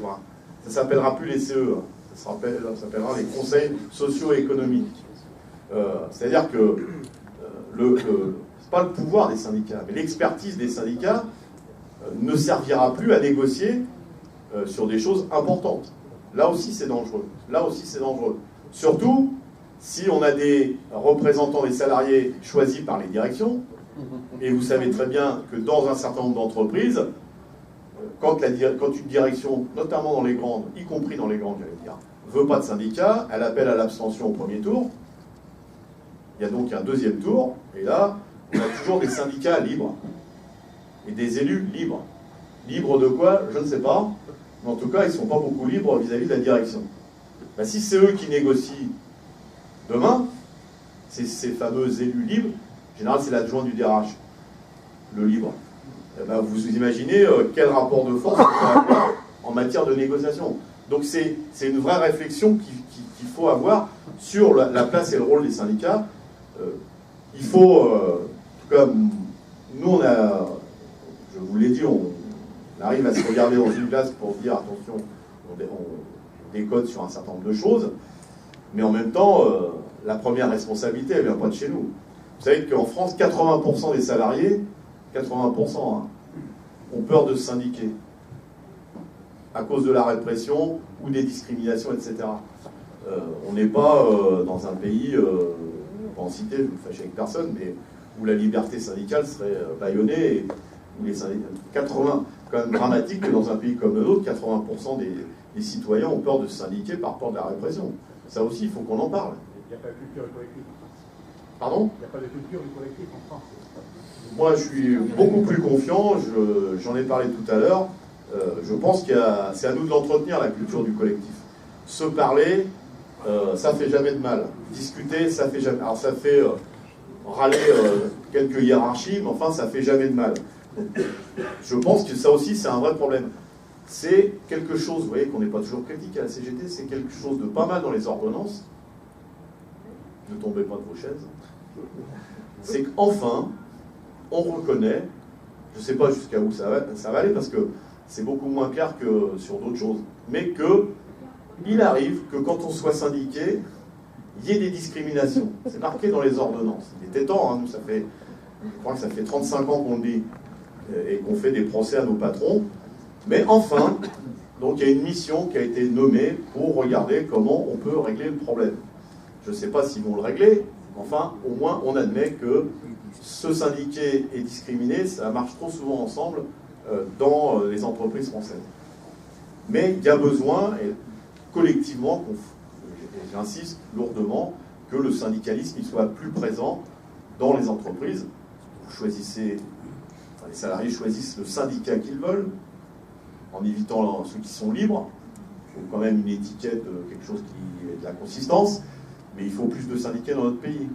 Ça ne s'appellera plus les CE, ça s'appellera les conseils socio-économiques. C'est-à-dire que c'est pas le pouvoir des syndicats, mais l'expertise des syndicats ne servira plus à négocier sur des choses importantes. Là aussi, c'est dangereux. Là aussi, c'est dangereux. Surtout si on a des représentants des salariés choisis par les directions. Et vous savez très bien que dans un certain nombre d'entreprises, quand une direction, notamment dans les grandes, y compris dans les grandes, j'allais dire, veut pas de syndicat, elle appelle à l'abstention au premier tour. Il y a donc un deuxième tour, et là, on a toujours des syndicats libres et des élus libres. Libres de quoi? Je ne sais pas. Mais en tout cas, ils ne sont pas beaucoup libres vis-à-vis de la direction. Ben, si c'est eux qui négocient demain, ces fameux élus libres, en général, c'est l'adjoint du DRH, le libre. Eh ben, vous imaginez quel rapport de force on peut avoir en matière de négociation. Donc c'est une vraie réflexion qu'il faut avoir sur la place et le rôle des syndicats. Il faut, en tout cas, nous je vous l'ai dit, on arrive à se regarder dans une glace pour se dire attention, on décode sur un certain nombre de choses, mais en même temps, la première responsabilité, elle ne vient pas de chez nous. Vous savez qu'en France, 80% des salariés, 80%, ont peur de se syndiquer à cause de la répression ou des discriminations, etc. On n'est pas dans un pays, pas en cité, je ne me fâche avec personne, mais où la liberté syndicale serait bâillonnée, et où les syndicats, 80, quand même dramatique que dans un pays comme le nôtre, 80% des citoyens ont peur de se syndiquer par peur de la répression. Ça aussi, il faut qu'on en parle. Il n'y a pas de culture du collectif. Pardon ? Il n'y a pas de culture du collectif en France. Moi, je suis beaucoup plus confiant, j'en ai parlé tout à l'heure. Je pense que c'est à nous de l'entretenir, la culture du collectif. Se parler, ça fait jamais de mal. Discuter, ça fait jamais... Alors ça fait râler quelques hiérarchies, mais enfin, ça fait jamais de mal. Donc, je pense que ça aussi, c'est un vrai problème. C'est quelque chose, vous voyez qu'on n'est pas toujours critique à la CGT, c'est quelque chose de pas mal dans les ordonnances. Ne tombez pas de vos chaises. C'est qu'enfin, on reconnaît, je ne sais pas jusqu'à où ça va aller, parce que c'est beaucoup moins clair que sur d'autres choses, mais qu'il arrive que quand on soit syndiqué, il y ait des discriminations. C'est marqué dans les ordonnances. Il était temps, hein, nous, je crois que ça fait 35 ans qu'on le dit. et qu'on fait des procès à nos patrons. Mais enfin, donc il y a une mission qui a été nommée pour regarder comment on peut régler le problème. Je ne sais pas s'ils vont le régler, mais enfin, au moins on admet que se syndiquer et discriminer, ça marche trop souvent ensemble dans les entreprises françaises. Mais il y a besoin, et collectivement, j'insiste lourdement, que le syndicalisme il soit plus présent dans les entreprises. Vous choisissez, enfin, les salariés choisissent le syndicat qu'ils veulent, en évitant ceux qui sont libres. Il faut quand même une étiquette, quelque chose qui ait de la consistance, mais il faut plus de syndiqués dans notre pays.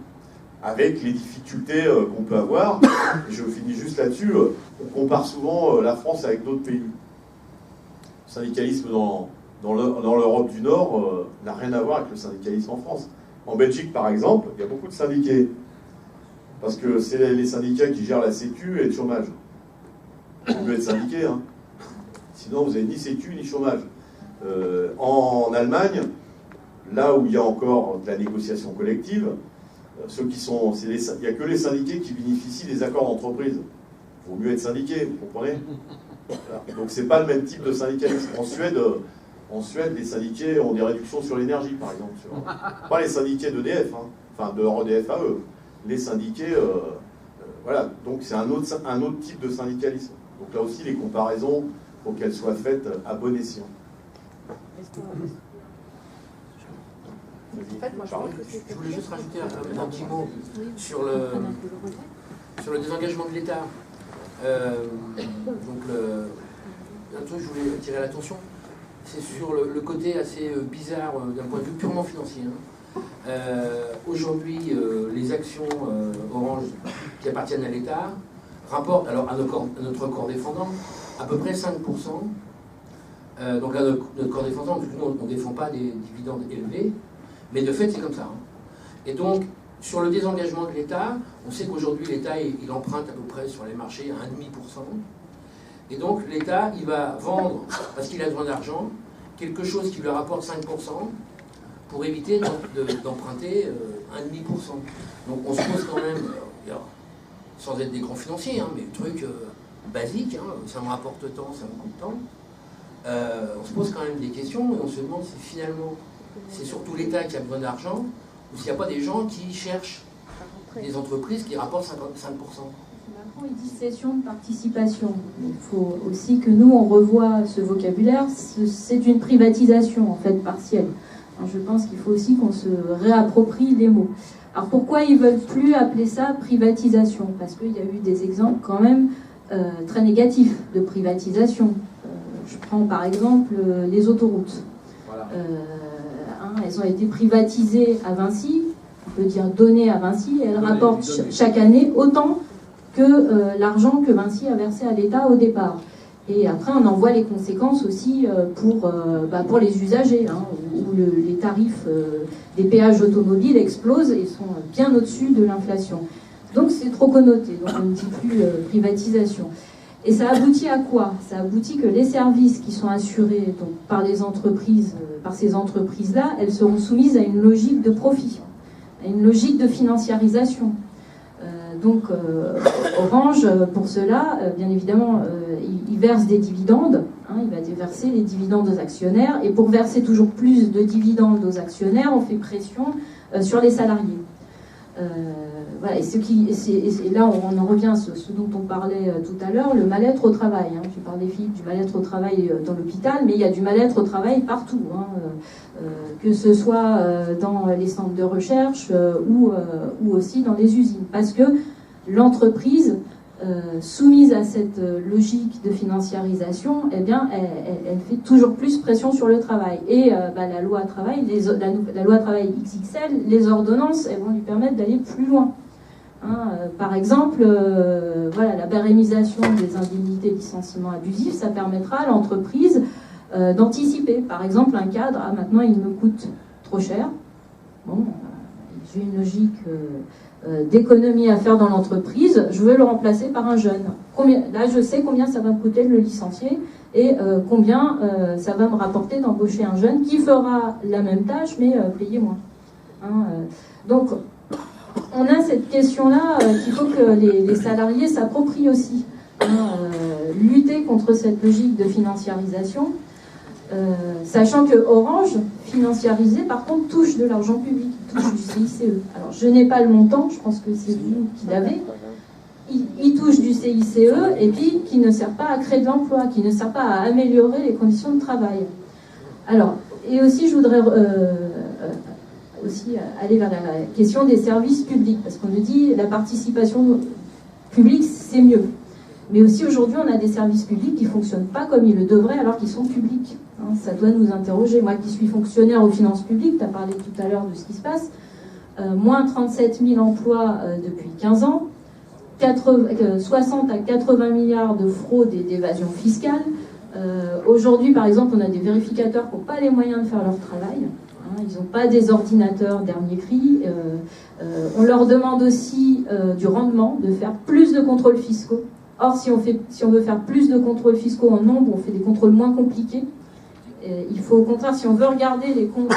Avec les difficultés qu'on peut avoir, et je finis juste là-dessus, on compare souvent la France avec d'autres pays. Le syndicalisme dans l'Europe du Nord n'a rien à voir avec le syndicalisme en France. En Belgique, par exemple, il y a beaucoup de syndiqués, parce que c'est les syndicats qui gèrent la sécu et le chômage. Il faut mieux être syndiqué, hein. Sinon, vous n'avez ni sécu ni chômage. En Allemagne, là où il y a encore de la négociation collective, ceux qui sont, il n'y a que les syndiqués qui bénéficient des accords d'entreprise. Il vaut mieux être syndiqué, vous comprenez? Voilà. Donc c'est pas le même type de syndicalisme. En Suède, les syndiqués ont des réductions sur l'énergie, par exemple. Pas les syndiqués d'EDF, hein, enfin de EDF à eux. Les syndiqués, voilà. Donc c'est un autre type de syndicalisme. Donc là aussi, les comparaisons, il faut qu'elles soient faites à bon escient. En fait, moi, je voulais juste rajouter un petit mot sur le désengagement de l'État. Donc, un truc que je voulais attirer l'attention, c'est sur le côté assez bizarre d'un point de vue purement financier. Aujourd'hui, les actions Orange qui appartiennent à l'État rapportent, alors à notre corps défendant, à peu près 5%. Donc là, notre corps défendant, nous, on ne défend pas des dividendes élevés. Mais de fait, c'est comme ça. Et donc, sur le désengagement de l'État, on sait qu'aujourd'hui, l'État, il emprunte à peu près sur les marchés à 1,5%. Et donc, l'État, il va vendre, parce qu'il a besoin d'argent, quelque chose qui lui rapporte 5% pour éviter d'emprunter 1,5%. Donc, on se pose quand même, sans être des grands financiers, hein, mais le truc basique, hein, ça me rapporte tant, ça me coûte tant. On se pose quand même des questions et on se demande si finalement c'est surtout l'État qui a besoin d'argent ou s'il n'y a pas des gens qui cherchent des entreprises qui rapportent 5%. Macron, il dit cession de participation. Il faut aussi que nous, on revoie ce vocabulaire. C'est une privatisation, en fait, partielle. Alors, je pense qu'il faut aussi qu'on se réapproprie les mots. Alors, pourquoi ils ne veulent plus appeler ça privatisation? Parce qu'il y a eu des exemples quand même très négatifs de privatisation. Je prends par exemple les autoroutes. Voilà. Elles ont été privatisées à Vinci, on peut dire données à Vinci, et elles rapportent chaque année autant que l'argent que Vinci a versé à l'État au départ. Et après, on en voit les conséquences aussi pour les usagers, hein, où les tarifs des péages automobiles explosent et sont bien au-dessus de l'inflation. Donc c'est trop connoté, donc on ne dit plus privatisation. Et ça aboutit à quoi? Ça aboutit que les services qui sont assurés donc, par les entreprises, par ces entreprises-là, elles seront soumises à une logique de profit, à une logique de financiarisation. Donc Orange, pour cela, bien évidemment, il verse des dividendes, hein, il va verser les dividendes aux actionnaires, et pour verser toujours plus de dividendes aux actionnaires, on fait pression sur les salariés. Voilà, et là on en revient à ce dont on parlait tout à l'heure, le mal-être au travail. Hein. Tu parlais, Philippe, du mal-être au travail dans l'hôpital, mais il y a du mal-être au travail partout, hein, que ce soit dans les centres de recherche ou aussi dans les usines. Parce que l'entreprise, soumise à cette logique de financiarisation, eh bien, elle fait toujours plus pression sur le travail. Et la loi travail, la loi travail XXL, les ordonnances, elles vont lui permettre d'aller plus loin. Hein, par exemple, la pérennisation des indemnités de licenciement abusif, ça permettra à l'entreprise d'anticiper. Par exemple, un cadre, maintenant il me coûte trop cher. Bon, j'ai une logique d'économie à faire dans l'entreprise, je veux le remplacer par un jeune. Là, je sais combien ça va me coûter de le licencier et combien ça va me rapporter d'embaucher un jeune qui fera la même tâche mais payé moins. Hein, donc, on a cette question-là qu'il faut que les salariés s'approprient aussi. lutter contre cette logique de financiarisation, sachant que Orange, financiarisé, par contre, touche de l'argent public, touche du CICE. Alors, je n'ai pas le montant, je pense que c'est vous qui l'avez. Il touche du CICE et puis qui ne sert pas à créer de l'emploi, qui ne sert pas à améliorer les conditions de travail. Alors, et aussi, je voudrais aussi aller vers la question des services publics, parce qu'on nous dit la participation publique, c'est mieux. Mais aussi, aujourd'hui, on a des services publics qui ne fonctionnent pas comme ils le devraient alors qu'ils sont publics. Hein, ça doit nous interroger. Moi qui suis fonctionnaire aux finances publiques, tu as parlé tout à l'heure de ce qui se passe, moins 37 000 emplois depuis 15 ans, 60 à 80 milliards de fraude et d'évasion fiscale. Aujourd'hui, par exemple, on a des vérificateurs qui n'ont pas les moyens de faire leur travail. Hein, ils n'ont pas des ordinateurs dernier cri. On leur demande aussi du rendement, de faire plus de contrôles fiscaux. Or, si on veut faire plus de contrôles fiscaux en nombre, on fait des contrôles moins compliqués. Il faut au contraire, si on veut regarder les comptes de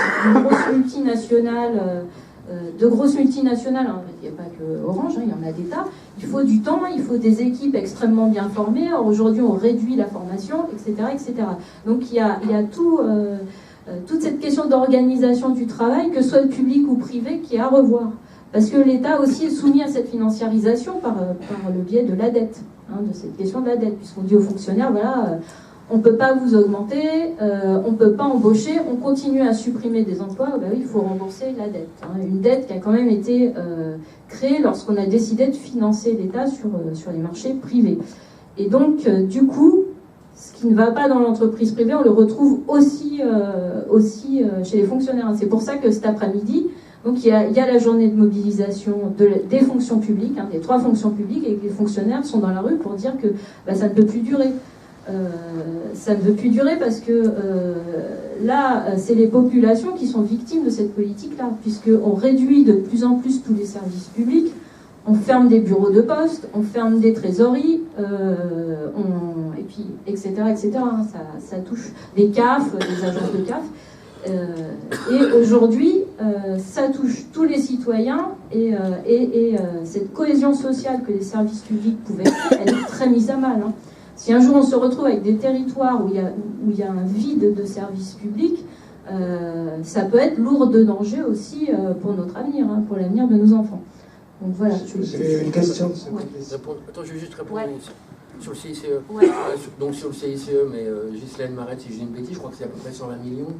grosses multinationales, hein, il n'y a pas que Orange, hein, il y en a des tas, il faut du temps, il faut des équipes extrêmement bien formées. Or, aujourd'hui, on réduit la formation, etc. etc. Donc, il y a toute cette question d'organisation du travail, que ce soit public ou privé, qui est à revoir. Parce que l'État aussi est soumis à cette financiarisation par le biais de la dette, hein, de cette question de la dette, puisqu'on dit aux fonctionnaires, voilà, on ne peut pas vous augmenter, on ne peut pas embaucher, on continue à supprimer des emplois, ben oui, il faut rembourser la dette. Hein, une dette qui a quand même été créée lorsqu'on a décidé de financer l'État sur les marchés privés. Et donc, du coup, ce qui ne va pas dans l'entreprise privée, on le retrouve aussi chez les fonctionnaires. C'est pour ça que cet après-midi, donc il y a la journée de mobilisation des fonctions publiques, hein, des 3 fonctions publiques, et les fonctionnaires sont dans la rue pour dire que ça ne peut plus durer. Ça ne veut plus durer parce que là, c'est les populations qui sont victimes de cette politique-là, puisqu'on réduit de plus en plus tous les services publics, on ferme des bureaux de poste, on ferme des trésoreries, et puis, etc., etc. Hein, ça touche les CAF, les agences de CAF. Et aujourd'hui, ça touche tous les citoyens et cette cohésion sociale que les services publics pouvaient faire, elle est très mise à mal. Hein. Si un jour on se retrouve avec des territoires où il y a un vide de services publics, ça peut être lourd de danger aussi pour notre avenir, hein, pour l'avenir de nos enfants. Donc voilà. J'ai une question. Ouais. Attends, je vais juste répondre sur le CICE. Ouais. Donc sur le CICE, mais Ghislaine m'arrête si je dis une bêtise, je crois que c'est à peu près 120 millions.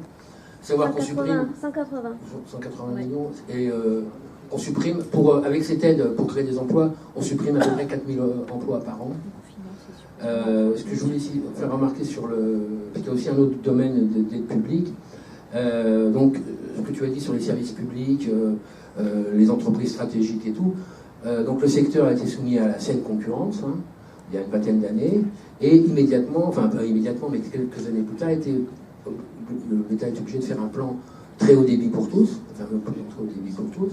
Savoir qu'on supprime 180 millions et on supprime avec cette aide pour créer des emplois, on supprime à peu près 4000 emplois par an. Ce que je voulais ici faire remarquer parce qu'il y a aussi un autre domaine d'aide publique. Donc, ce que tu as dit sur les services publics, les entreprises stratégiques et tout. Donc, le secteur a été soumis à la saine concurrence, hein, il y a une vingtaine d'années, et immédiatement, enfin pas immédiatement, mais quelques années plus tard, l'État est obligé de faire un plan très haut débit pour tous, le fameux plan très haut débit pour tous.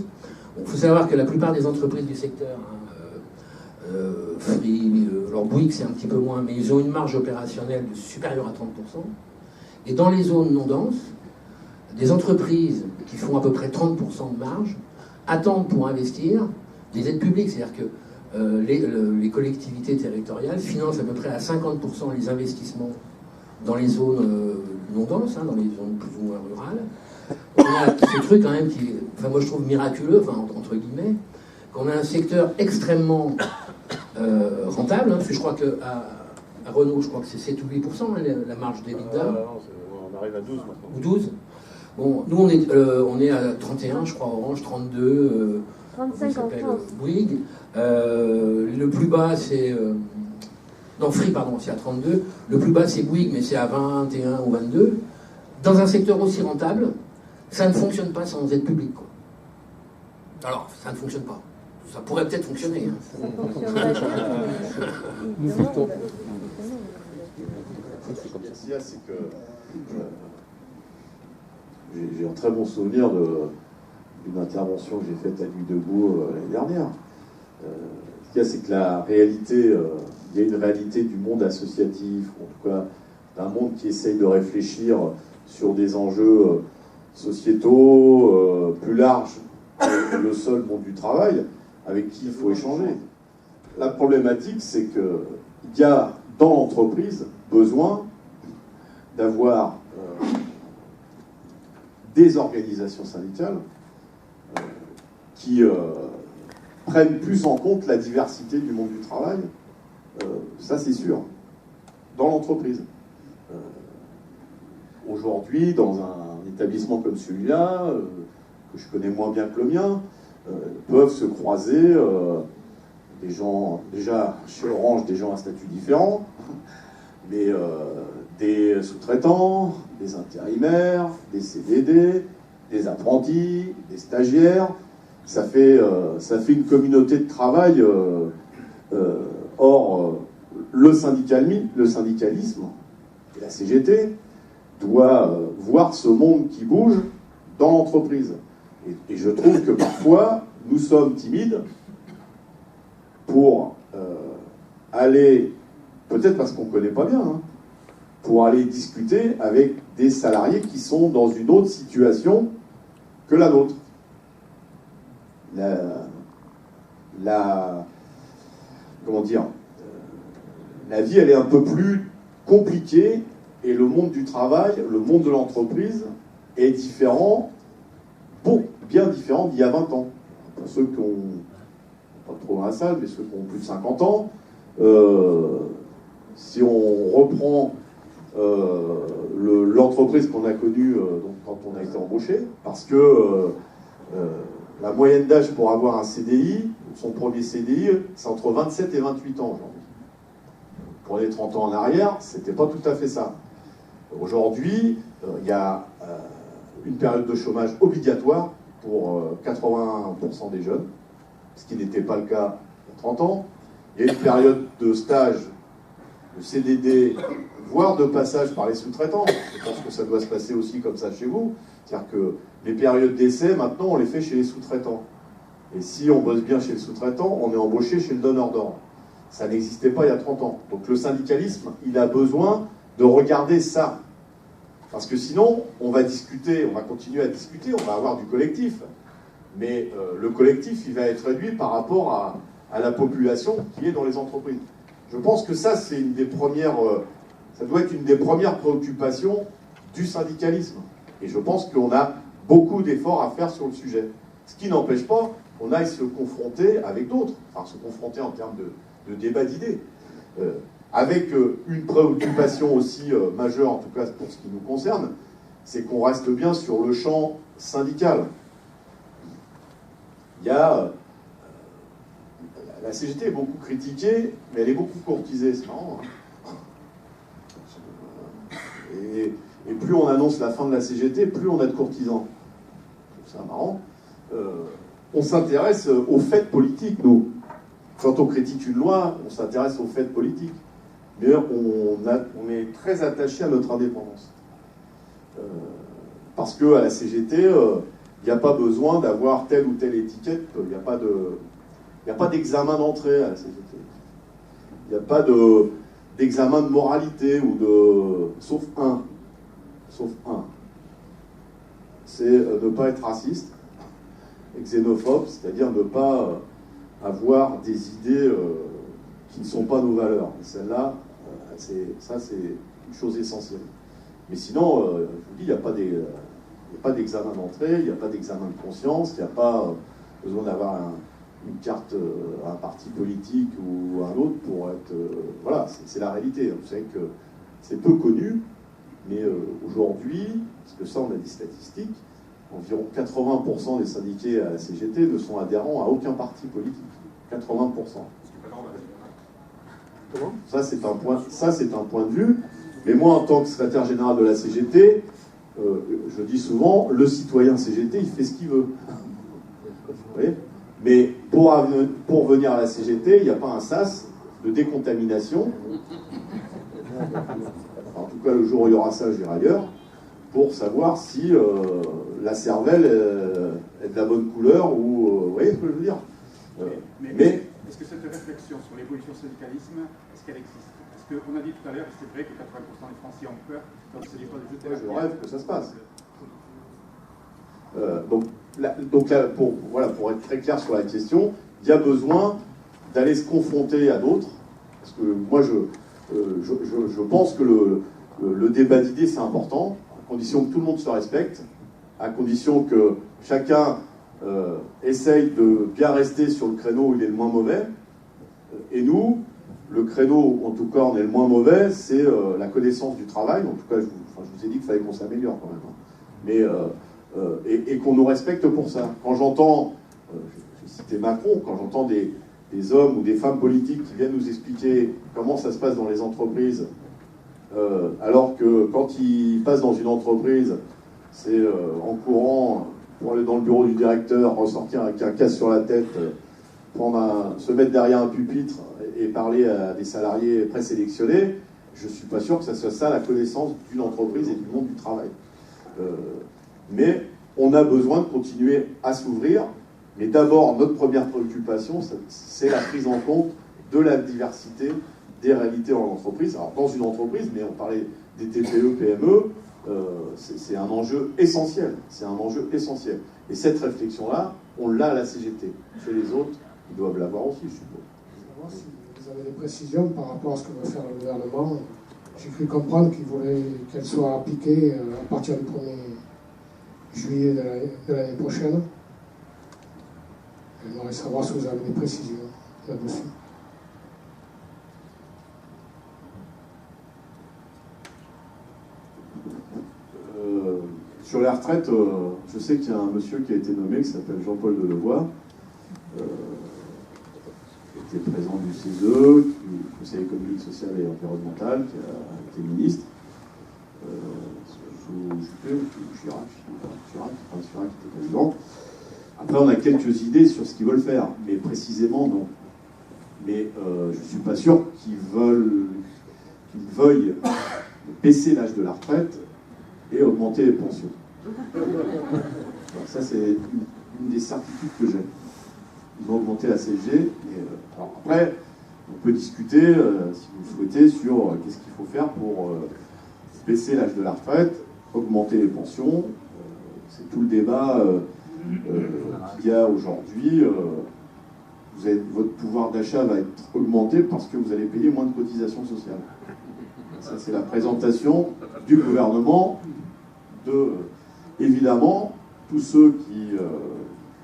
Il faut savoir que la plupart des entreprises du secteur, Free, alors Bouygues c'est un petit peu moins, mais ils ont une marge opérationnelle supérieure à 30%. Et dans les zones non denses, des entreprises qui font à peu près 30% de marge attendent pour investir des aides publiques. C'est-à-dire que les collectivités territoriales financent à peu près à 50% les investissements dans les zones non denses, hein, dans les zones plus ou moins rurales. On a ce truc quand même qui, enfin moi je trouve miraculeux, enfin entre guillemets, qu'on a un secteur extrêmement rentable, hein, parce que je crois qu'à Renault, je crois que c'est 7 ou 8% hein, la marge d'EBITDA. On arrive à 12 maintenant. Ou 12. Bon, nous on est à 31, je crois, Orange, 32, 35 en France. Bouygues. Le plus bas c'est... non, Free, pardon, c'est à 32. Le plus bas c'est Bouygues, mais c'est à 21 ou 22. Dans un secteur aussi rentable, ça ne fonctionne pas sans aide publique, quoi. Alors, ça ne fonctionne pas. Ça pourrait peut-être fonctionner. Hein. Ça fonctionnerait. Ce qu'il y a, c'est que j'ai un très bon souvenir d'une intervention que j'ai faite à Nuit debout l'année dernière. Ce qu'il y a, c'est que la réalité, il y a une réalité du monde associatif, en tout cas d'un monde qui essaye de réfléchir sur des enjeux sociétaux plus larges que le seul monde du travail, avec qui il faut échanger. La problématique, c'est que il y a dans l'entreprise besoin d'avoir des organisations syndicales qui prennent plus en compte la diversité du monde du travail, ça c'est sûr, dans l'entreprise. Aujourd'hui, dans un établissement comme celui-là, que je connais moins bien que le mien, peuvent se croiser des gens, déjà chez Orange, des gens à statut différent, mais des sous-traitants, des intérimaires, des CDD, des apprentis, des stagiaires. Ça fait une communauté de travail. Or, le syndicalisme et la CGT doit voir ce monde qui bouge dans l'entreprise. Et je trouve que parfois, nous sommes timides pour aller, peut-être parce qu'on ne connaît pas bien, hein, pour aller discuter avec des salariés qui sont dans une autre situation que la nôtre. Comment dire, la vie, elle est un peu plus compliquée et le monde du travail, le monde de l'entreprise est différent, bien différent d'il y a 20 ans. Pour ceux qui ont, pas trop dans la salle, mais ceux qui ont plus de 50 ans, si on reprend l'entreprise qu'on a connue donc quand on a été embauché, parce que la moyenne d'âge pour avoir un CDI, son premier CDI, c'est entre 27 et 28 ans aujourd'hui. Pour les 30 ans en arrière, c'était pas tout à fait ça. Aujourd'hui, il y a une période de chômage obligatoire pour 80% des jeunes, ce qui n'était pas le cas il y a 30 ans. Il y a une période de stage, de CDD, voire de passage par les sous-traitants. Je pense que ça doit se passer aussi comme ça chez vous. C'est-à-dire que les périodes d'essai, maintenant, on les fait chez les sous-traitants. Et si on bosse bien chez le sous-traitant, on est embauché chez le donneur d'ordre. Ça n'existait pas il y a 30 ans. Donc le syndicalisme, il a besoin de regarder ça. Parce que sinon, on va discuter, on va continuer à discuter, on va avoir du collectif. Mais le collectif, il va être réduit par rapport à la population qui est dans les entreprises. Je pense que ça, c'est une des premières, ça doit être une des premières préoccupations du syndicalisme. Et je pense qu'on a beaucoup d'efforts à faire sur le sujet. Ce qui n'empêche pas qu'on aille se confronter avec d'autres, enfin se confronter en termes de débat d'idées. Avec une préoccupation aussi majeure, en tout cas pour ce qui nous concerne, c'est qu'on reste bien sur le champ syndical. Il y a... la CGT est beaucoup critiquée, mais elle est beaucoup courtisée, c'est marrant. Hein. Et plus on annonce la fin de la CGT, plus on a de courtisans. C'est marrant. On s'intéresse aux faits politiques, nous. Quand on critique une loi, on s'intéresse aux faits politiques. Mais on est très attaché à notre indépendance. Parce qu'à la CGT, il n'y a pas besoin d'avoir telle ou telle étiquette. Il n'y a pas d'examen d'entrée à la CGT. Il n'y a pas d'examen de moralité ou de... Sauf un. C'est ne pas être raciste et xénophobe, c'est-à-dire ne pas avoir des idées qui ne sont pas nos valeurs. Et celle-là, c'est une chose essentielle. Mais sinon, je vous dis, il n'y a pas d'examen d'entrée, il n'y a pas d'examen de conscience, il n'y a pas besoin d'avoir une carte, un parti politique ou un autre pour être... voilà, c'est la réalité. Vous savez que c'est peu connu, mais aujourd'hui, parce que ça, on a des statistiques, environ 80% des syndiqués à la CGT ne sont adhérents à aucun parti politique. 80%. Ça, c'est un point de vue. Mais moi, en tant que secrétaire général de la CGT, je dis souvent, le citoyen CGT, il fait ce qu'il veut. Vous voyez ? Mais pour venir à la CGT, il n'y a pas un sas de décontamination. En tout cas, le jour où il y aura ça, j'irai ailleurs, pour savoir si la cervelle est de la bonne couleur ou... vous voyez ce que je veux dire ? Mais est-ce que cette réflexion sur l'évolution du syndicalisme, est-ce qu'elle existe? Parce qu'on a dit tout à l'heure, et c'est vrai que 80% des Français ont peur, donc ce n'est pas de jeter la pierre. Je rêve que ça se passe. Donc là, pour être très clair sur la question, il y a besoin d'aller se confronter à d'autres Parce que moi, je pense que le débat d'idées, c'est important, à condition que tout le monde se respecte, à condition que chacun essaye de bien rester sur le créneau où il est le moins mauvais. Et nous, le créneau, en tout cas, on est le moins mauvais, c'est la connaissance du travail. En tout cas, je vous ai dit qu'il fallait qu'on s'améliore quand même. Mais, et qu'on nous respecte pour ça. Quand j'entends, j'ai cité Macron, quand j'entends des hommes ou des femmes politiques qui viennent nous expliquer comment ça se passe dans les entreprises, alors que quand ils passent dans une entreprise, c'est en courant pour aller dans le bureau du directeur, ressortir avec un casque sur la tête, se mettre derrière un pupitre et parler à des salariés présélectionnés, je ne suis pas sûr que ça soit ça la connaissance d'une entreprise et du monde du travail. Mais on a besoin de continuer à s'ouvrir. Mais d'abord, notre première préoccupation, c'est la prise en compte de la diversité des réalités en entreprise. Alors, dans une entreprise, mais on parlait des TPE, PME, c'est un enjeu essentiel. C'est un enjeu essentiel. Et cette réflexion-là, on l'a à la CGT. Chez les autres, ils doivent l'avoir aussi, je suppose. Si vous avez des précisions par rapport à ce que veut faire le gouvernement, j'ai cru comprendre qu'il voulait qu'elle soit appliquée à partir du 1er juillet de l'année prochaine. J'aimerais savoir si vous avez des précisions là-dessus. Sur les retraites, je sais qu'il y a un monsieur qui a été nommé qui s'appelle Jean-Paul Delevoye, qui était président du CESE, du Conseil économique, social et environnemental, qui a été ministre. Chirac était président. Après, on a quelques idées sur ce qu'ils veulent faire, mais précisément, non. Mais je ne suis pas sûr qu'ils veuillent baisser l'âge de la retraite et augmenter les pensions. Alors ça, c'est une des certitudes que j'ai. Ils vont augmenter la CSG. Alors après, on peut discuter, si vous le souhaitez, sur qu'est-ce qu'il faut faire pour baisser l'âge de la retraite, augmenter les pensions. C'est tout le débat qu'il y a aujourd'hui. Votre pouvoir d'achat va être augmenté parce que vous allez payer moins de cotisations sociales. Ça, c'est la présentation du gouvernement. Évidemment, tous ceux qui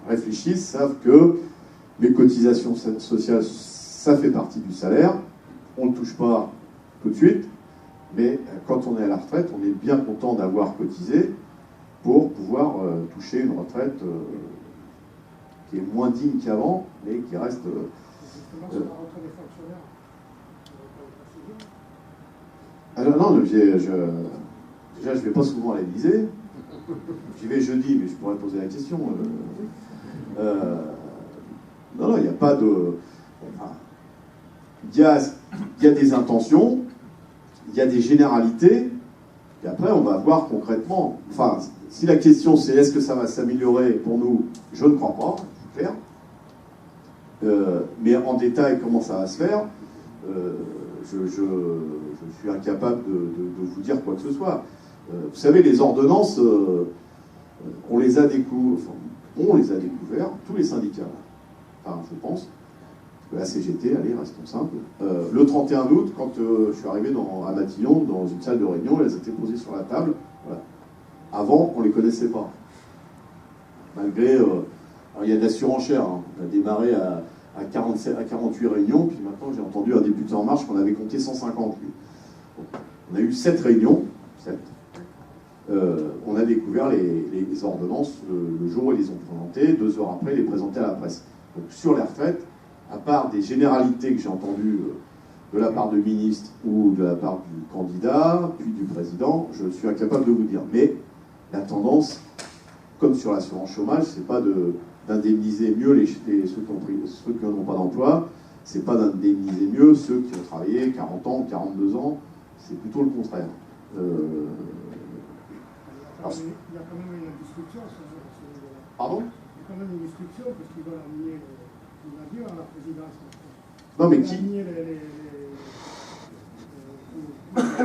réfléchissent savent que les cotisations sociales, ça fait partie du salaire. On ne touche pas tout de suite, mais quand on est à la retraite, on est bien content d'avoir cotisé pour pouvoir toucher une retraite qui est moins digne qu'avant, mais qui reste... Alors non, déjà je ne vais pas souvent à l'Élysée. J'y vais jeudi, mais je pourrais poser la question. Non, il n'y a pas de... Il y a des intentions, il y a des généralités, et après on va voir concrètement. Enfin, si la question c'est est-ce que ça va s'améliorer pour nous, je ne crois pas, c'est clair. Mais en détail, comment ça va se faire, je suis incapable de vous dire quoi que ce soit. Vous savez, les ordonnances, on les a découvertes, tous les syndicats, enfin, je pense, la CGT, allez, restons simples. Le 31 août, quand je suis arrivé à Matignon, dans une salle de réunion, elles étaient posées sur la table. Voilà. Avant, on ne les connaissait pas. Malgré... il y a de la surenchère. Hein. On a démarré à 48 réunions, puis maintenant, j'ai entendu un député En Marche qu'on avait compté 150. On a eu 7 réunions. 7. On a découvert les ordonnances le jour où ils les ont présentées. 2 heures après, les présentaient à la presse. Donc, sur les retraites, à part des généralités que j'ai entendues de la part de ministres ou de la part du candidat, puis du président, je suis incapable de vous dire. Mais la tendance, comme sur l'assurance chômage, c'est pas d'indemniser mieux ceux qui n'ont pas d'emploi, c'est pas d'indemniser mieux ceux qui ont travaillé 40 ans, 42 ans, c'est plutôt le contraire. Alors, il y a quand même une discussion. Pardon ? Il y a quand même une discussion parce qu'ils veulent aligner les navires à la présidence. Non, mais qui...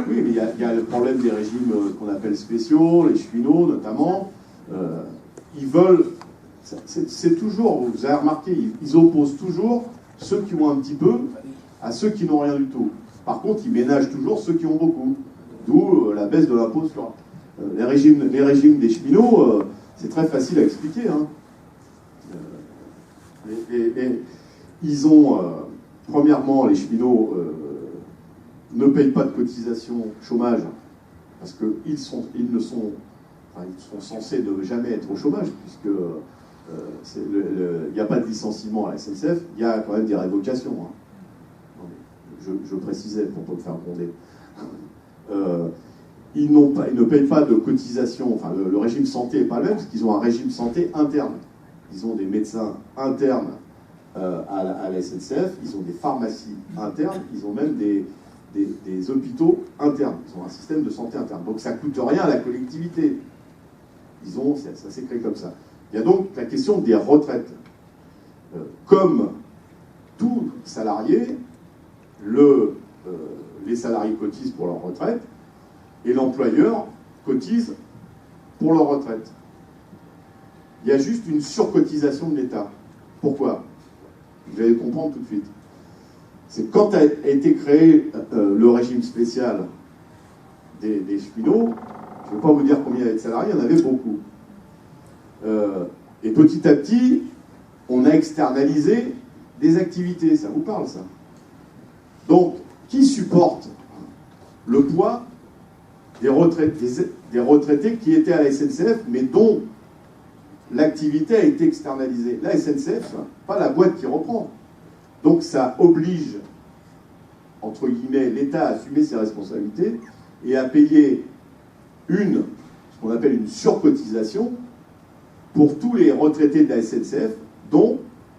Oui, mais il y a le problème des régimes qu'on appelle spéciaux, les cheminots notamment. Ils veulent... C'est toujours, vous avez remarqué, ils opposent toujours ceux qui ont un petit peu à ceux qui n'ont rien du tout. Par contre, ils ménagent toujours ceux qui ont beaucoup. D'où la baisse de l'impôt sur les régimes des cheminots. C'est très facile à expliquer. Hein. Ils ont, premièrement, les cheminots ne payent pas de cotisation chômage parce qu'ils sont censés ne jamais être au chômage puisque il n'y a pas de licenciement à la SNCF, il y a quand même des révocations. Hein. Je précisais pour ne pas me faire gronder. Ils ne payent pas de cotisation, enfin le régime santé n'est pas le même, parce qu'ils ont un régime santé interne. Ils ont des médecins internes à la SNCF, ils ont des pharmacies internes, ils ont même des hôpitaux internes. Ils ont un système de santé interne. Donc ça ne coûte rien à la collectivité. Ça s'est créé comme ça. Il y a donc la question des retraites. Comme tout salarié, les salariés cotisent pour leur retraite et l'employeur cotise pour leur retraite. Il y a juste une surcotisation de l'État. Pourquoi? Vous allez comprendre tout de suite. C'est quand a été créé le régime spécial des cheminots, je ne vais pas vous dire combien il y avait de salariés, il y en avait beaucoup. Et petit à petit, on a externalisé des activités. Ça vous parle, ça? Donc, qui supporte le poids des retraités qui étaient à la SNCF, mais dont l'activité a été externalisée? La SNCF, pas la boîte qui reprend. Donc ça oblige, entre guillemets, l'État à assumer ses responsabilités et à payer ce qu'on appelle une surcotisation pour tous les retraités de la SNCF dont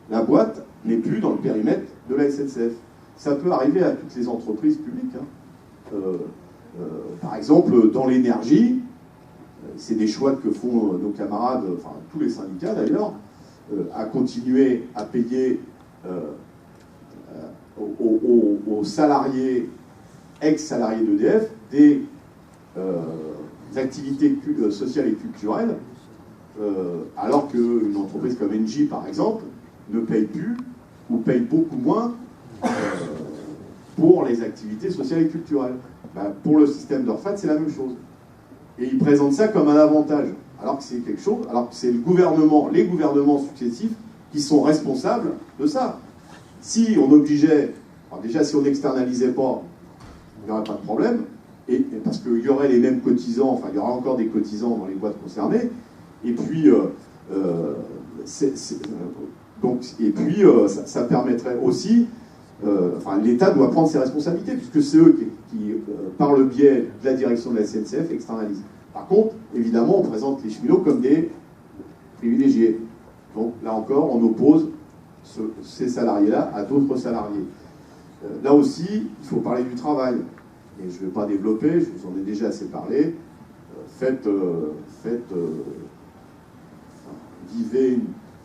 la boîte n'est plus dans le périmètre de la SNCF. Ça peut arriver à toutes les entreprises publiques. Hein. Par exemple, dans l'énergie, c'est des choix que font nos camarades, enfin tous les syndicats d'ailleurs, à continuer à payer aux salariés, ex-salariés d'EDF, des activités sociales et culturelles, alors qu'une entreprise comme Engie, par exemple, ne paye plus ou paye beaucoup moins pour les activités sociales et culturelles. Ben, pour le système de retraite, c'est la même chose. Et ils présentent ça comme un avantage, alors que c'est quelque chose, alors que c'est les gouvernements successifs qui sont responsables de ça. Si on obligeait, alors déjà si on n'externalisait pas, il n'y aurait pas de problème, parce qu'il y aurait les mêmes cotisants, enfin il y aura encore des cotisants dans les boîtes concernées, et puis ça permettrait aussi, l'État doit prendre ses responsabilités, puisque c'est eux qui par le biais de la direction de la SNCF, externalisent. Par contre, évidemment, on présente les cheminots comme des privilégiés. Donc là encore, on oppose ces salariés-là à d'autres salariés. Là aussi, il faut parler du travail. Et je ne vais pas développer, je vous en ai déjà assez parlé. Vivez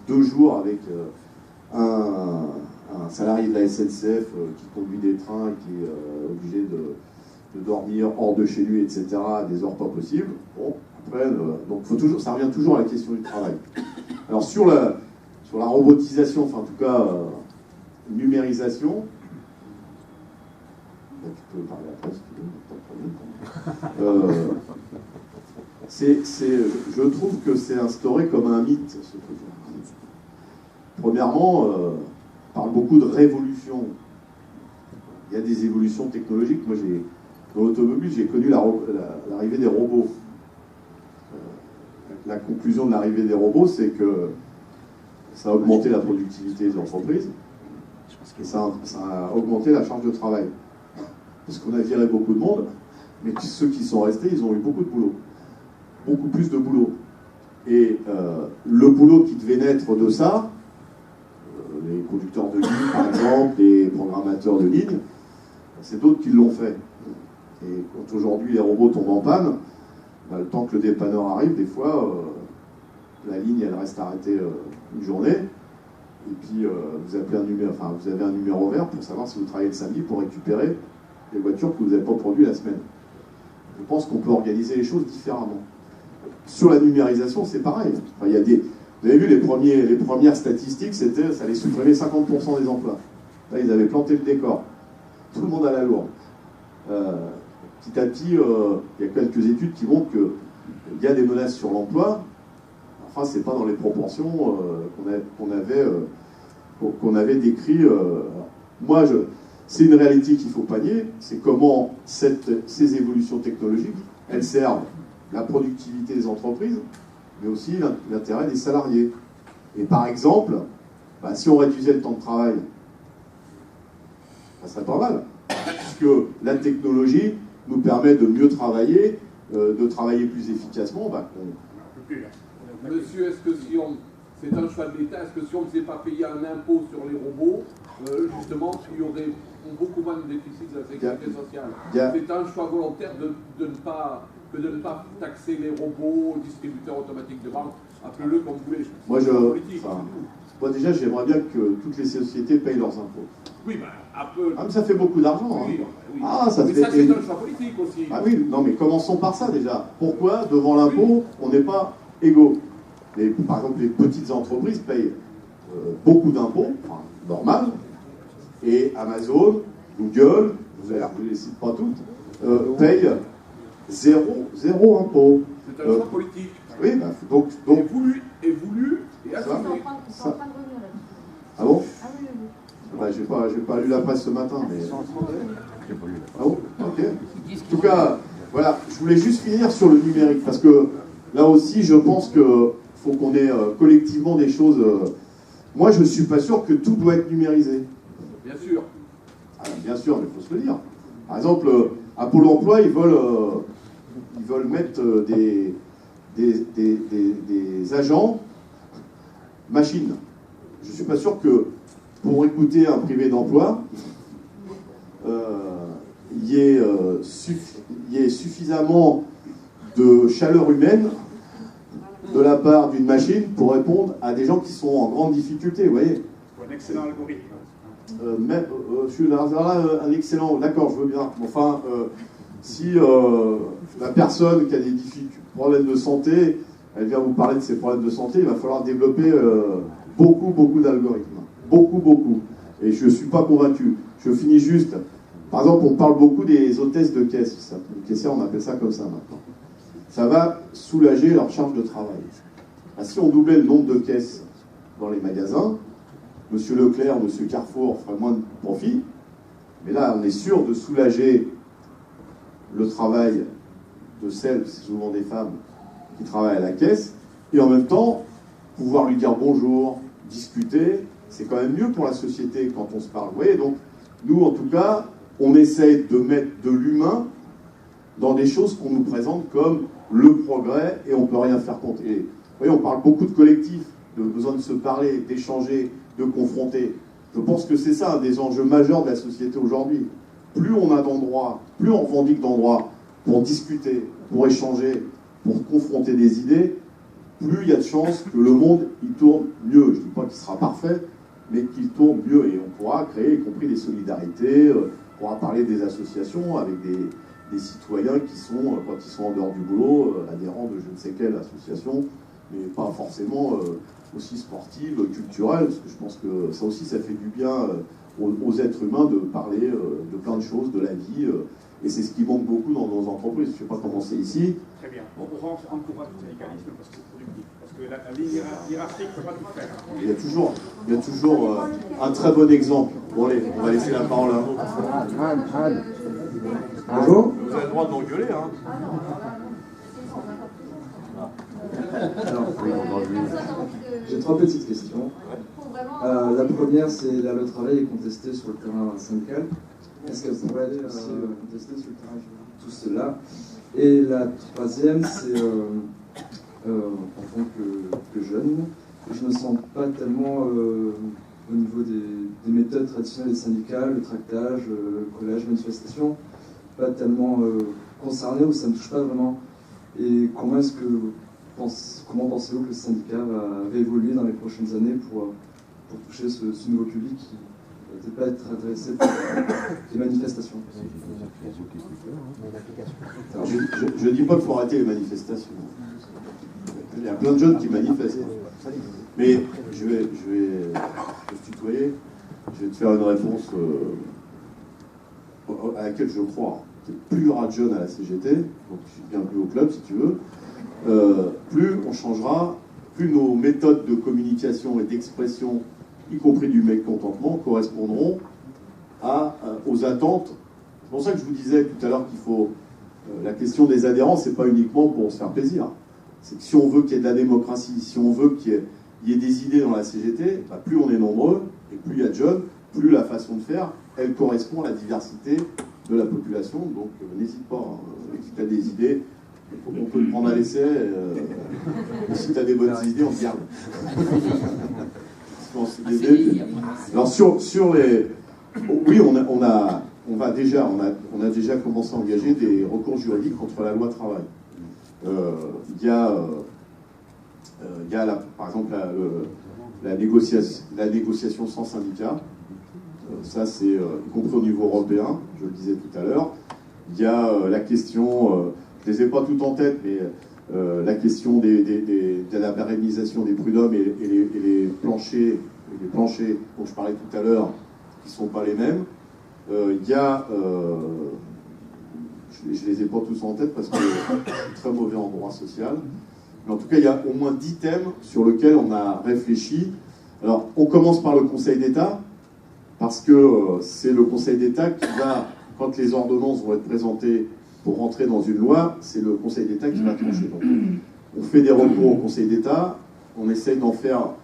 2 jours avec un salarié de la SNCF qui conduit des trains et qui est obligé de dormir hors de chez lui, etc., à des heures pas possibles. Bon, après, donc ça revient toujours à la question du travail. Alors sur la robotisation, enfin en tout cas numérisation, tu peux parler après si tu veux, je trouve que c'est instauré comme un mythe, ce truc-là. Premièrement, on parle beaucoup de révolution. Il y a des évolutions technologiques. Moi, dans l'automobile, j'ai connu l'arrivée des robots. La conclusion de l'arrivée des robots, c'est que ça a augmenté la productivité des entreprises et ça a augmenté la charge de travail. Parce qu'on a viré beaucoup de monde, mais ceux qui sont restés, ils ont eu beaucoup de boulot. Beaucoup plus de boulot. Et le boulot qui devait naître de ça, les conducteurs de ligne, par exemple, les programmateurs de ligne, c'est d'autres qui l'ont fait. Et quand aujourd'hui les robots tombent en panne, le temps que le dépanneur arrive, des fois, la ligne, elle reste arrêtée une journée. Et puis, vous avez un numéro vert pour savoir si vous travaillez le samedi pour récupérer les voitures que vous n'avez pas produites la semaine. Je pense qu'on peut organiser les choses différemment. Sur la numérisation, c'est pareil. Enfin, vous avez vu les premières statistiques, ça allait supprimer 50% des emplois. Là, ils avaient planté le décor. tout le monde à la lourde. Petit à petit, il y a quelques études qui montrent qu'il y a des menaces sur l'emploi. Enfin, c'est pas dans les proportions qu'on avait décrit. Moi, c'est une réalité qu'il faut pas nier. C'est comment ces évolutions technologiques, elles servent la productivité des entreprises, mais aussi l'intérêt des salariés. Et par exemple, si on réduisait le temps de travail, ça serait pas mal, puisque la technologie nous permet de mieux travailler, de travailler plus efficacement. Monsieur, est-ce que si on... C'est un choix de l'État, est-ce que si on ne faisait pas payer un impôt sur les robots, justement, il y aurait beaucoup moins de déficit de la sécurité sociale? C'est un choix volontaire de ne pas taxer les robots, distributeurs automatiques de banque, appelez-le comme vous voulez. Moi déjà, j'aimerais bien que toutes les sociétés payent leurs impôts. Oui, Apple... mais ça fait beaucoup d'argent. Oui, hein. oui. Ça mais fait... ça, c'est un choix politique aussi. Ah oui, non, mais commençons par ça déjà. Pourquoi, devant l'impôt, on n'est pas égaux? Par exemple, les petites entreprises payent beaucoup d'impôts, normal, et Amazon, Google, je ne les cite pas toutes, payent zéro impôt. C'est un choix politique. Oui, donc... Et voulu, et assumé. Ils sont en train de revenir là. Ah bon? Ah oui, oui. J'ai pas lu la presse ce matin, mais... Ah bon? Ok. En tout cas, voilà, je voulais juste finir sur le numérique, parce que là aussi, je pense que faut qu'on ait collectivement des choses... Moi, je ne suis pas sûr que tout doit être numérisé. Bien sûr. Bien sûr, mais il faut se le dire. Par exemple, à Pôle emploi, ils veulent mettre des agents machines. Je ne suis pas sûr que pour écouter un privé d'emploi, il y ait suffisamment de chaleur humaine de la part d'une machine pour répondre à des gens qui sont en grande difficulté, vous voyez. Un excellent algorithme. Je suis là, un excellent, d'accord, je veux bien. Enfin, si la personne qui a des problèmes de santé, elle vient vous parler de ses problèmes de santé, il va falloir développer beaucoup d'algorithmes. Beaucoup. Et je ne suis pas convaincu. Je finis juste. Par exemple, on parle beaucoup des hôtesses de caisse. Les caissières, on appelle ça comme ça maintenant. Ça va soulager leur charge de travail. Si on doublait le nombre de caisses dans les magasins, Monsieur Leclerc, Monsieur Carrefour ferait moins de profit, mais là, on est sûr de soulager le travail de celles, c'est souvent des femmes, qui travaillent à la caisse, et en même temps, pouvoir lui dire bonjour, discuter, c'est quand même mieux pour la société quand on se parle. Vous voyez, donc, nous, en tout cas, on essaye de mettre de l'humain dans des choses qu'on nous présente comme le progrès, et on ne peut rien faire contre. Et, vous voyez, on parle beaucoup de collectif, de besoin de se parler, d'échanger, de confronter. Je pense que c'est ça un des enjeux majeurs de la société aujourd'hui. Plus on a d'endroits, plus on revendique d'endroits pour discuter, pour échanger, pour confronter des idées, plus il y a de chances que le monde il tourne mieux. Je ne dis pas qu'il sera parfait, mais qu'il tourne mieux. Et on pourra créer, y compris des solidarités, on pourra parler des associations avec des citoyens qui sont, quand ils sont en dehors du boulot, adhérents de je ne sais quelle association, mais pas forcément aussi sportive, culturelle, parce que je pense que ça aussi, ça fait du bien aux êtres humains de parler de plein de choses, de la vie, et c'est ce qui manque beaucoup dans nos entreprises. Je ne sais pas comment c'est ici. Très bien. On encourage le syndicalisme parce que c'est productif, parce que la ligne hiérarchique ne peut pas tout faire. Il y a toujours un très bon exemple. Bon, allez, on va laisser la parole à vous. Bonjour. Vous avez le droit de m'engueuler, hein. Alors, j'ai 3 petites questions. La première, c'est le travail est contesté sur le terrain syndical. Est-ce qu'elle pourrait être aussi contestée sur le terrain tout cela? Et la troisième, c'est en tant que jeune, je ne me sens pas tellement au niveau des méthodes traditionnelles et syndicales, le tractage, le collège, manifestation, pas tellement concerné ou ça ne me touche pas vraiment. Et comment pensez-vous que le syndicat va évoluer dans les prochaines années pour toucher ce nouveau public qui ne peut pas être intéressé par les manifestations? Alors, je ne dis pas qu'il faut arrêter les manifestations. Il y a plein de jeunes qui manifestent. Mais je vais te tutoyer. Je vais te faire une réponse à laquelle je crois, plus il y aura de jeunes à la CGT, donc bienvenue au club si tu veux, plus on changera, plus nos méthodes de communication et d'expression, y compris du mécontentement, correspondront aux attentes. C'est pour ça que je vous disais tout à l'heure qu'il faut... la question des adhérents, c'est pas uniquement pour se faire plaisir. C'est que si on veut qu'il y ait de la démocratie, si on veut qu'il y ait des idées dans la CGT, bah, plus on est nombreux, et plus il y a de jeunes, plus la façon de faire, elle correspond à la diversité de la population. Donc n'hésite pas, si tu as des idées, on peut te prendre à l'essai, et si tu as des bonnes idées, on te garde. Alors sur les... Oui, on a déjà commencé à engager des recours juridiques contre la loi travail. Il y a par exemple la négociation sans syndicat. Ça, c'est y compris au niveau européen, je le disais tout à l'heure. Il y a la question, je ne les ai pas toutes en tête, mais la question de la pérennisation des prud'hommes et les planchers dont je parlais tout à l'heure, qui ne sont pas les mêmes. Il y a... je ne les ai pas tous en tête parce que je suis très mauvais en droit social. Mais en tout cas, il y a au moins 10 thèmes sur lesquels on a réfléchi. Alors, on commence par le Conseil d'État, parce que c'est le Conseil d'État qui va, quand les ordonnances vont être présentées pour rentrer dans une loi, c'est le Conseil d'État qui va trancher. Donc, on fait des recours au Conseil d'État, on essaye d'en faire,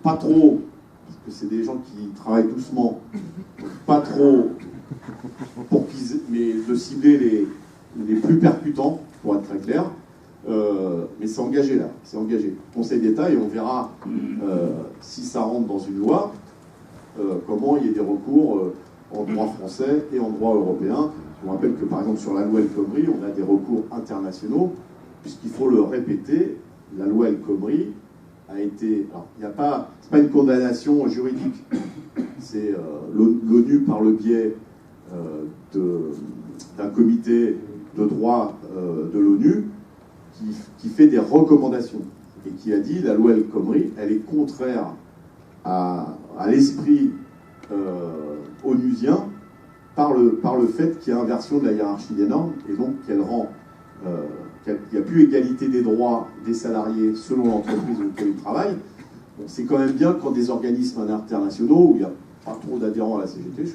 pas trop, parce que c'est des gens qui travaillent doucement, pas trop, mais de cibler les plus percutants, pour être très clair. Mais c'est engagé là, c'est engagé. Conseil d'État, et on verra si ça rentre dans une loi, comment il y a des recours en droit français et en droit européen. Je vous rappelle que par exemple sur la loi El Khomri, on a des recours internationaux, puisqu'il faut le répéter, la loi El Khomri a été... Alors, c'est pas une condamnation juridique, c'est l'ONU par le biais d'un comité de droit de l'ONU qui fait des recommandations et qui a dit la loi El Khomri, elle est contraire à l'esprit onusien par le fait qu'il y a inversion de la hiérarchie des normes et donc qu'elle rend qu'il n'y a plus égalité des droits des salariés selon l'entreprise dans laquelle ils travaillent. Donc, c'est quand même bien quand des organismes internationaux où il n'y a pas trop d'adhérents à la CGT, je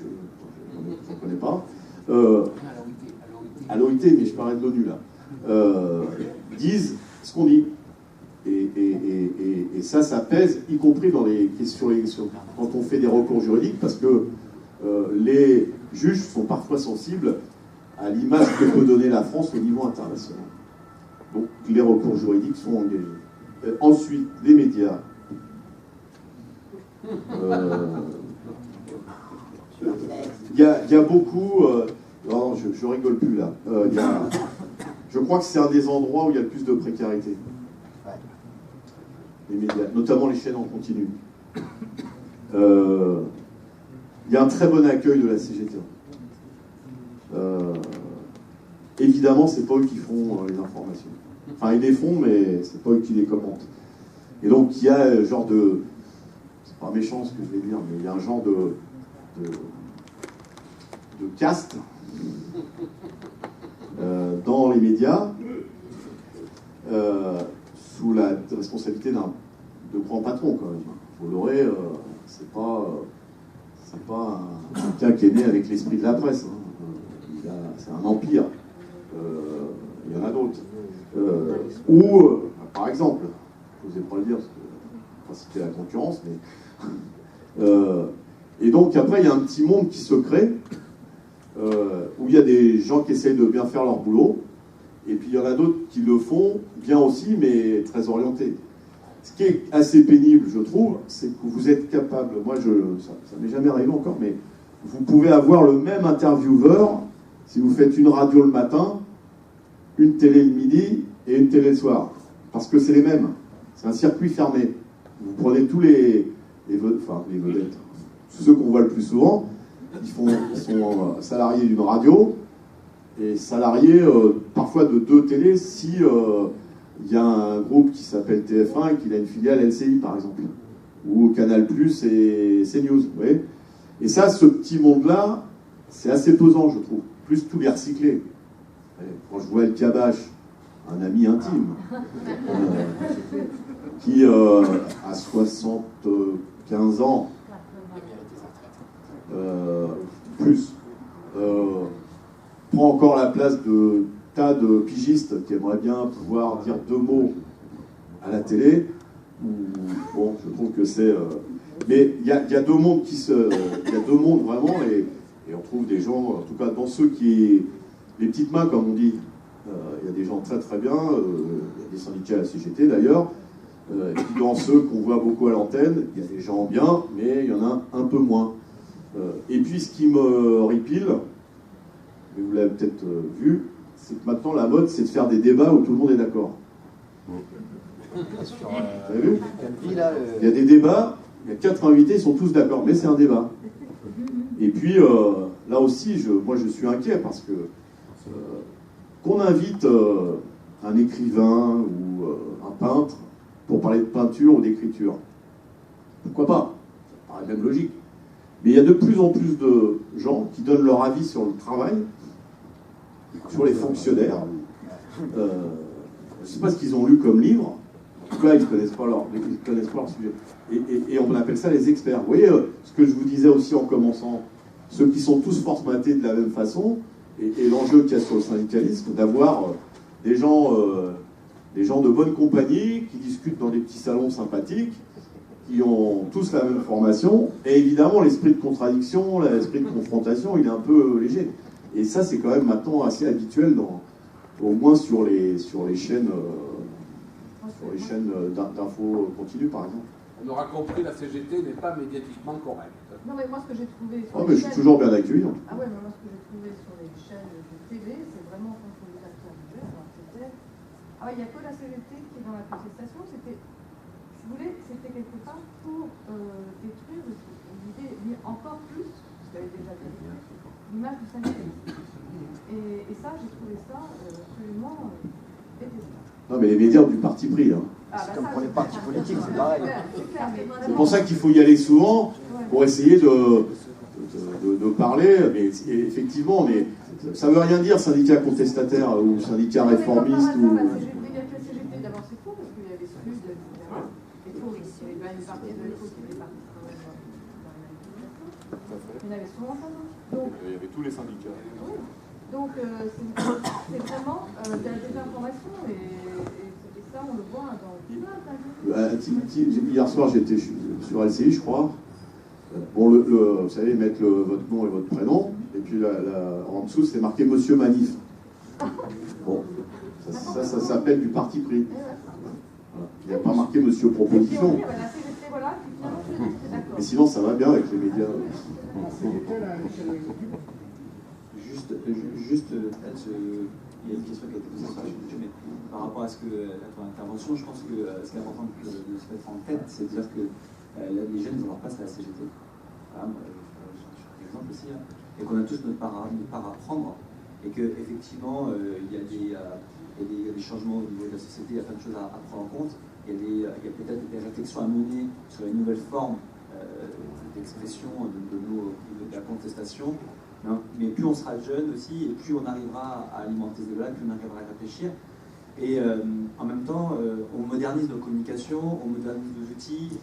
ne connais pas, à l'OIT, mais je parlais de l'ONU là, disent ce qu'on dit. Et ça pèse, y compris dans les questions quand on fait des recours juridiques, parce que les juges sont parfois sensibles à l'image que peut donner la France au niveau international. Donc les recours juridiques sont engagés. Ensuite, les médias. Il y a beaucoup... non, je rigole plus là. Je crois que c'est un des endroits où il y a le plus de précarité. Les médias, notamment les chaînes en continu. Il y a un très bon accueil de la CGT. Évidemment, c'est pas eux qui font les informations. Enfin, ils les font, mais c'est pas eux qui les commentent. Et donc, il y a genre de... C'est pas méchant ce que je vais dire, mais il y a un genre de caste dans les médias sous la responsabilité de grands patrons, quand même. Bolloré, c'est pas quelqu'un qui est né avec l'esprit de la presse. Hein. C'est un empire. Il y en a d'autres. Par exemple, je n'osais pas le dire, parce que je ne vais pas citer la concurrence, mais... et donc, après, il y a un petit monde qui se crée, où il y a des gens qui essayent de bien faire leur boulot, et puis il y en a d'autres qui le font bien aussi, mais très orientés. Ce qui est assez pénible, je trouve, c'est que vous êtes capable, moi ça m'est jamais arrivé encore, mais vous pouvez avoir le même intervieweur si vous faites une radio le matin, une télé le midi et une télé le soir. Parce que c'est les mêmes. C'est un circuit fermé. Vous prenez tous les vedettes, ceux qu'on voit le plus souvent, ils sont salariés d'une radio et salariés parfois de 2 télés si il y a un groupe qui s'appelle TF1 et qu'il a une filiale LCI par exemple, ou Canal+ et CNews. Vous voyez. Et ça, ce petit monde-là, c'est assez pesant, je trouve. Plus tous les recyclés. Quand je vois El Kabash, un ami intime, qui à 75 ans, plus, prend encore la place de tas de pigistes qui aimeraient bien pouvoir dire 2 mots à la télé. Bon, je trouve que c'est... mais il y a 2 mondes il y a 2 mondes vraiment, et on trouve des gens, en tout cas dans ceux qui... Les petites mains, comme on dit. Il y a des gens très très bien, il y a des syndicats à la CGT d'ailleurs, et puis dans ceux qu'on voit beaucoup à l'antenne, il y a des gens bien, mais il y en a un peu moins. Et puis ce qui me horripile, mais vous l'avez peut-être vu, c'est que maintenant la mode, c'est de faire des débats où tout le monde est d'accord. Vous avez vu ? Il y a des débats, il y a 4 invités, ils sont tous d'accord, mais c'est un débat. Et puis là aussi, moi je suis inquiet parce que qu'on invite un écrivain ou un peintre pour parler de peinture ou d'écriture. Pourquoi pas ? Ça paraît même logique. Mais il y a de plus en plus de gens qui donnent leur avis sur le travail, sur les fonctionnaires. Je ne sais pas ce qu'ils ont lu comme livre. En tout cas, ils ne connaissent pas leur sujet. Et on appelle ça les experts. Vous voyez ce que je vous disais aussi en commençant, ceux qui sont tous formatés de la même façon, et l'enjeu qu'il y a sur le syndicalisme, d'avoir des gens de bonne compagnie qui discutent dans des petits salons sympathiques, qui ont tous la même formation, et évidemment l'esprit de contradiction, l'esprit de confrontation, il est un peu léger. Et ça, c'est quand même maintenant assez habituel, au moins sur les chaînes d'infos continues, par exemple. On aura compris, la CGT n'est pas médiatiquement correcte. Non, mais moi, ce que j'ai trouvé... mais je suis toujours bien accueilli. Ah ouais, mais moi, ce que j'ai trouvé sur les chaînes de télé, c'est vraiment contre les acteurs du jeu. Alors, c'était... Ah ouais, il n'y a que la CGT qui est dans la contestation. C'était, si vous voulez, c'était quelque part pour détruire l'idée, encore plus, parce qu'elle est déjà détruite, l'image du syndicalisme. Et ça, j'ai trouvé ça absolument détestable. Non, mais les médias ont du parti pris. Hein. C'est comme pour les partis politiques, c'est pareil. C'est pour ça qu'il faut y aller souvent, pour essayer de parler. Mais effectivement, mais ça ne veut rien dire syndicat contestataire ou syndicat réformiste. Il y a que la CGT, d'abord c'est faux, parce qu'il y avait SUD, etc. Et faux, il y avait bien une partie de l'EFO qui était partie dans la manifestation. Il y en avait souvent pas mal. Il y avait tous les syndicats. Oui. Donc c'est vraiment de la désinformation et ça on le voit dans hier soir j'étais sur LCI, je crois. Bon, vous savez, mettre votre nom et votre prénom, et puis en dessous c'est marqué Monsieur Manif. Bon, ça s'appelle du parti pris. Voilà. Il n'y a pas marqué Monsieur Proposition. Mais sinon ça va bien avec les médias. Juste, il y a une question qui a été posée sur la chaîne, mais par rapport à ton intervention, je pense que ce qui est important de se mettre en tête, c'est de dire que les jeunes ont leur place à la CGT. Voilà, j'en suis un exemple aussi, hein, et qu'on a tous notre part à prendre, et qu'effectivement, il y a des changements au niveau de la société, il y a plein de choses à prendre en compte, il y a peut-être des réflexions à mener sur les nouvelles formes d'expression de la contestation. Non, mais plus on sera jeune aussi, et plus on arrivera à alimenter ce débat, plus on arrivera à réfléchir. Et en même temps, on modernise nos communications, on modernise nos outils.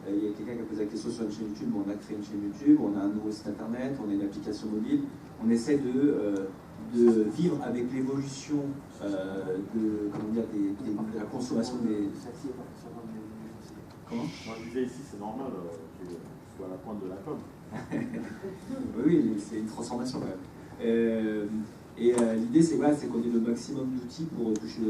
Il y a quelqu'un qui a posé la question sur une chaîne YouTube, on a créé une chaîne YouTube, on a un nouveau site internet, on a une application mobile. On essaie de vivre avec l'évolution de la consommation des... Comment ? Moi je disais ici, c'est normal que je sois à la pointe de la com. Oui, c'est une transformation quand même. L'idée, c'est qu'on ait le maximum d'outils pour toucher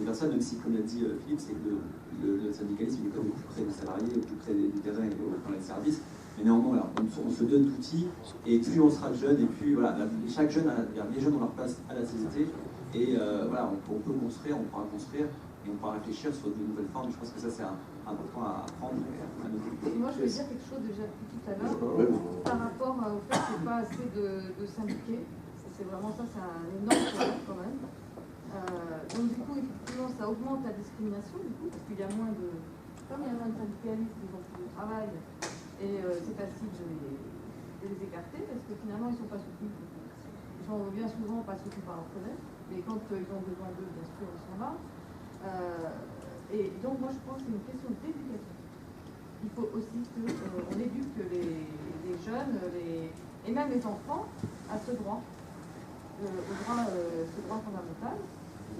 les personnes, même si, comme l'a dit Philippe, c'est que le syndicalisme il est quand même au plus près des salariés, au plus près du terrain et dans les services. Mais néanmoins, voilà, on se donne d'outils, et plus on sera jeune, et plus voilà, chaque jeune, les jeunes ont leur place à la CGT, et voilà, on peut construire, on pourra construire, et on pourra réfléchir sur de nouvelles formes. Je pense que ça, c'est important à apprendre et à noter. Moi, je vais dire quelque chose déjà tout à l'heure par rapport au fait qu'il n'y ait pas assez de syndiqués. C'est vraiment ça, c'est un énorme problème quand même. Donc du coup, effectivement, ça augmente la discrimination, du coup, parce qu'il y a moins de... Comme il y a moins de syndicalistes, ils ont plus de travail, et c'est facile de les les écarter parce que finalement ils ne sont pas soutenus. Ils sont bien souvent pas soutenus par leurs collègues, mais quand ils ont besoin d'eux, bien sûr, ils sont là. Et donc moi je pense que c'est une question d'éducation. Il faut aussi qu'on éduque les jeunes et même les enfants à ce droit, ce droit fondamental,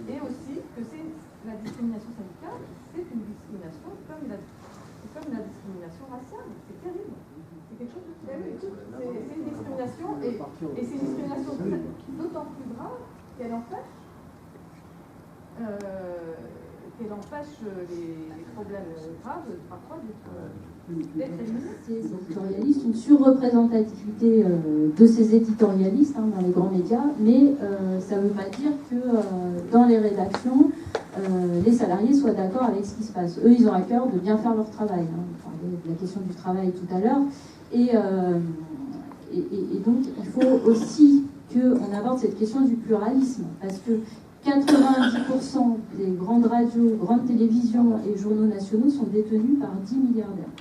et aussi que c'est la discrimination syndicale, c'est une discrimination comme la discrimination raciale. C'est terrible. C'est quelque chose de terrible. C'est une discrimination et c'est une discrimination d'autant plus grave qu'elle empêche les problèmes graves parfois d'être éliminés. Ces éditorialistes, une surreprésentativité de ces éditorialistes dans les grands médias, mais ça ne veut pas dire que dans les rédactions, les salariés soient d'accord avec ce qui se passe. Eux, ils ont à cœur de bien faire leur travail. On parlait de la question du travail tout à l'heure. Et donc, il faut aussi qu'on aborde cette question du pluralisme, parce que 90% des grandes radios, grandes télévisions et journaux nationaux sont détenus par 10 milliardaires.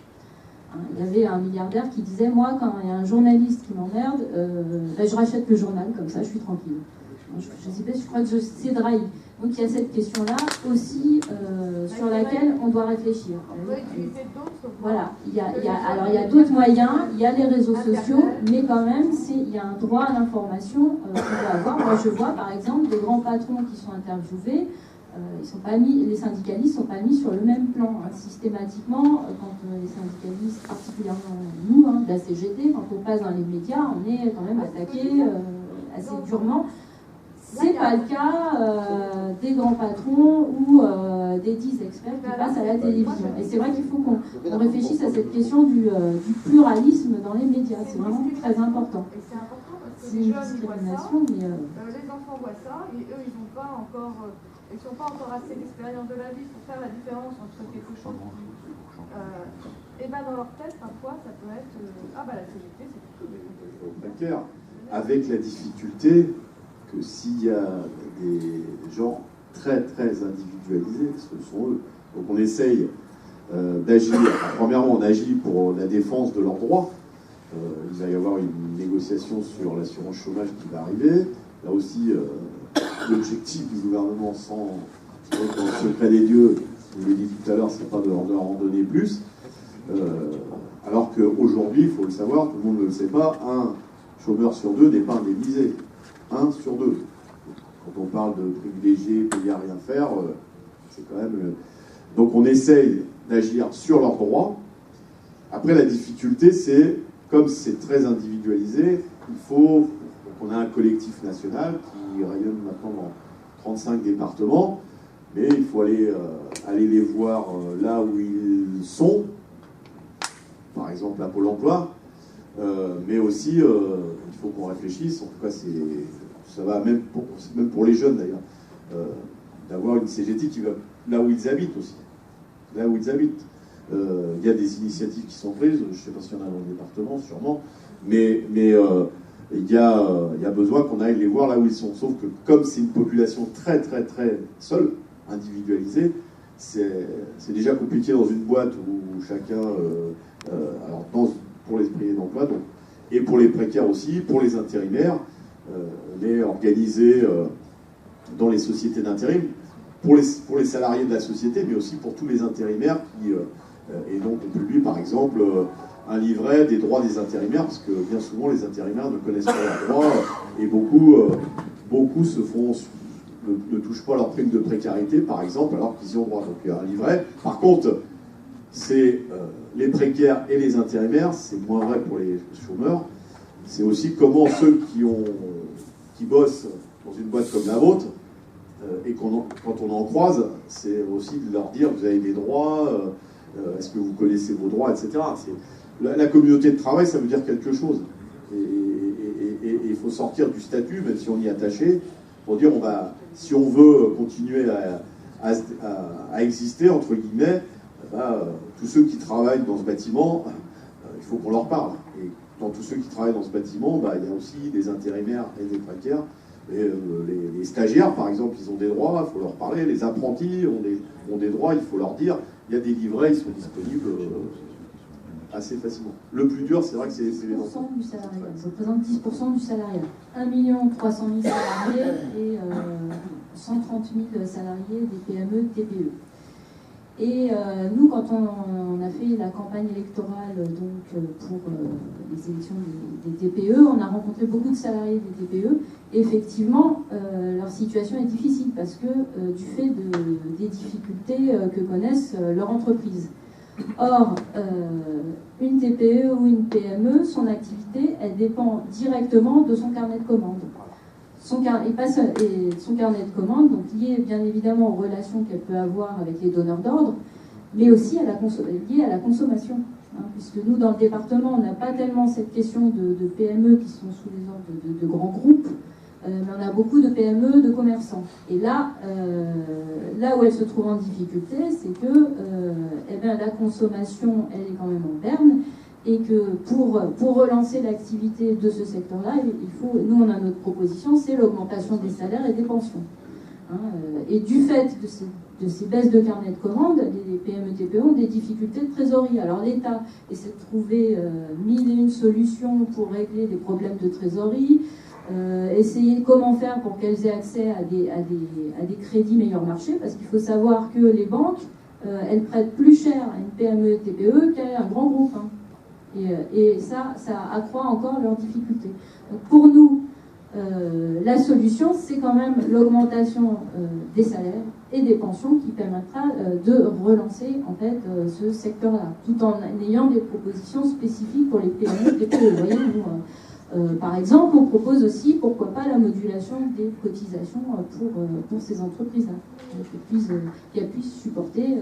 Il y avait un milliardaire qui disait, moi, quand il y a un journaliste qui m'emmerde, je rachète le journal, comme ça, je suis tranquille. Je sais pas, je crois que c'est Drahi. Donc il y a cette question-là aussi sur laquelle on doit réfléchir. Voilà, il y a d'autres moyens, il y a les réseaux sociaux, mais quand même, il y a un droit à l'information qu'on doit avoir. Moi, je vois par exemple des grands patrons qui sont interviewés, les syndicalistes ne sont pas mis sur le même plan. Systématiquement, quand les syndicalistes, particulièrement nous, de la CGT, quand on passe dans les médias, on est quand même attaqué assez durement. C'est pas le cas des grands patrons ou des 10 experts qui passent à la télévision. Et c'est vrai qu'il faut qu'on réfléchisse à cette question du pluralisme dans les médias. C'est vraiment très important. Et c'est important parce que c'est les une jeunes voient ça, les enfants voient ça, et eux, ils n'ont pas encore, ils sont pas encore assez d'expérience de la vie pour faire la différence entre quelque chose et ben dans leur tête, parfois, ça peut être la CGT, c'est tout précaire. Avec la difficulté que s'il y a des gens très très individualisés, ce sont eux. Donc on essaye d'agir. Premièrement, on agit pour la défense de leurs droits. Il va y avoir une négociation sur l'assurance chômage qui va arriver. Là aussi, l'objectif du gouvernement, sans être dans le secret des dieux, je l'ai dit tout à l'heure, c'est pas de leur en donner plus. Alors qu'aujourd'hui, il faut le savoir, tout le monde ne le sait pas, un chômeur sur deux n'est pas indemnisé. 1 sur 2. Quand on parle de privilégiés, payer à rien faire, c'est quand même... Donc on essaye d'agir sur leurs droits. Après, la difficulté, c'est, comme c'est très individualisé, il faut qu'on ait un collectif national qui rayonne maintenant dans 35 départements, mais il faut aller les voir là où ils sont, par exemple à Pôle emploi, mais aussi il faut qu'on réfléchisse, en tout cas ça va même pour les jeunes d'ailleurs, d'avoir une CGT qui va là où ils habitent aussi, là où ils habitent. Il y a des initiatives qui sont prises, je ne sais pas s'il y en a dans le département, sûrement, mais il y a besoin qu'on aille les voir là où ils sont. Sauf que comme c'est une population très très très seule, individualisée, c'est déjà compliqué dans une boîte où chacun, alors pour les privés d'emploi, donc, et pour les précaires aussi, pour les intérimaires, on est organisé dans les sociétés d'intérim, pour les salariés de la société, mais aussi pour tous les intérimaires qui... et donc on publie par exemple un livret des droits des intérimaires, parce que bien souvent les intérimaires ne connaissent pas leurs droits, et beaucoup ne touchent pas leur prime de précarité, par exemple, alors qu'ils y ont droit. Donc il y a un livret. Par contre, c'est les précaires et les intérimaires, c'est moins vrai pour les chômeurs. C'est aussi comment ceux qui bossent dans une boîte comme la vôtre, et quand on en croise, c'est aussi de leur dire vous avez des droits, est-ce que vous connaissez vos droits, etc. La communauté de travail, ça veut dire quelque chose. Et il faut sortir du statut, même si on y est attaché, pour dire si on veut continuer à exister, entre guillemets, tous ceux qui travaillent dans ce bâtiment, il faut qu'on leur parle. Et dans tous ceux qui travaillent dans ce bâtiment, il y a aussi des intérimaires et des précaires. Et les stagiaires, par exemple, ils ont des droits, il faut leur parler. Les apprentis ont des droits, il faut leur dire. Il y a des livrets, ils sont disponibles assez facilement. Le plus dur, c'est vrai que c'est les enfants. 10% du salariat, ça représente 10% du salariat. 1 300 000 salariés et 130 000 salariés des PME, TPE. Et nous, quand on a fait la campagne électorale donc, pour les élections des TPE, on a rencontré beaucoup de salariés des TPE. Et effectivement, leur situation est difficile parce que du fait des difficultés que connaissent leur entreprise. Or, une TPE ou une PME, son activité, elle dépend directement de son carnet de commandes. Son carnet de commandes, donc lié bien évidemment aux relations qu'elle peut avoir avec les donneurs d'ordre, mais aussi lié à la consommation. Hein, puisque nous, dans le département, on n'a pas tellement cette question de PME qui sont sous les ordres de grands groupes, mais on a beaucoup de PME, de commerçants. Et là, là où elles se trouvent en difficulté, c'est que eh bien, la consommation, elle est quand même en berne, et que pour relancer l'activité de ce secteur-là, il faut, nous on a notre proposition, c'est l'augmentation des salaires et des pensions. Hein, et du fait de ces baisses de carnet de commandes, les PME-TPE ont des difficultés de trésorerie. Alors l'État essaie de trouver 1001 solutions pour régler les problèmes de trésorerie, essayer comment faire pour qu'elles aient accès à des crédits meilleur marché, parce qu'il faut savoir que les banques, elles prêtent plus cher à une PME-TPE qu'à un grand groupe. Hein. Et ça accroît encore leurs difficultés. Donc pour nous, la solution, c'est quand même l'augmentation des salaires et des pensions qui permettra de relancer en fait ce secteur-là, tout en ayant des propositions spécifiques pour les PME, les PME. Vous voyez, nous, par exemple, on propose aussi, pourquoi pas, la modulation des cotisations pour ces entreprises-là, qui puissent supporter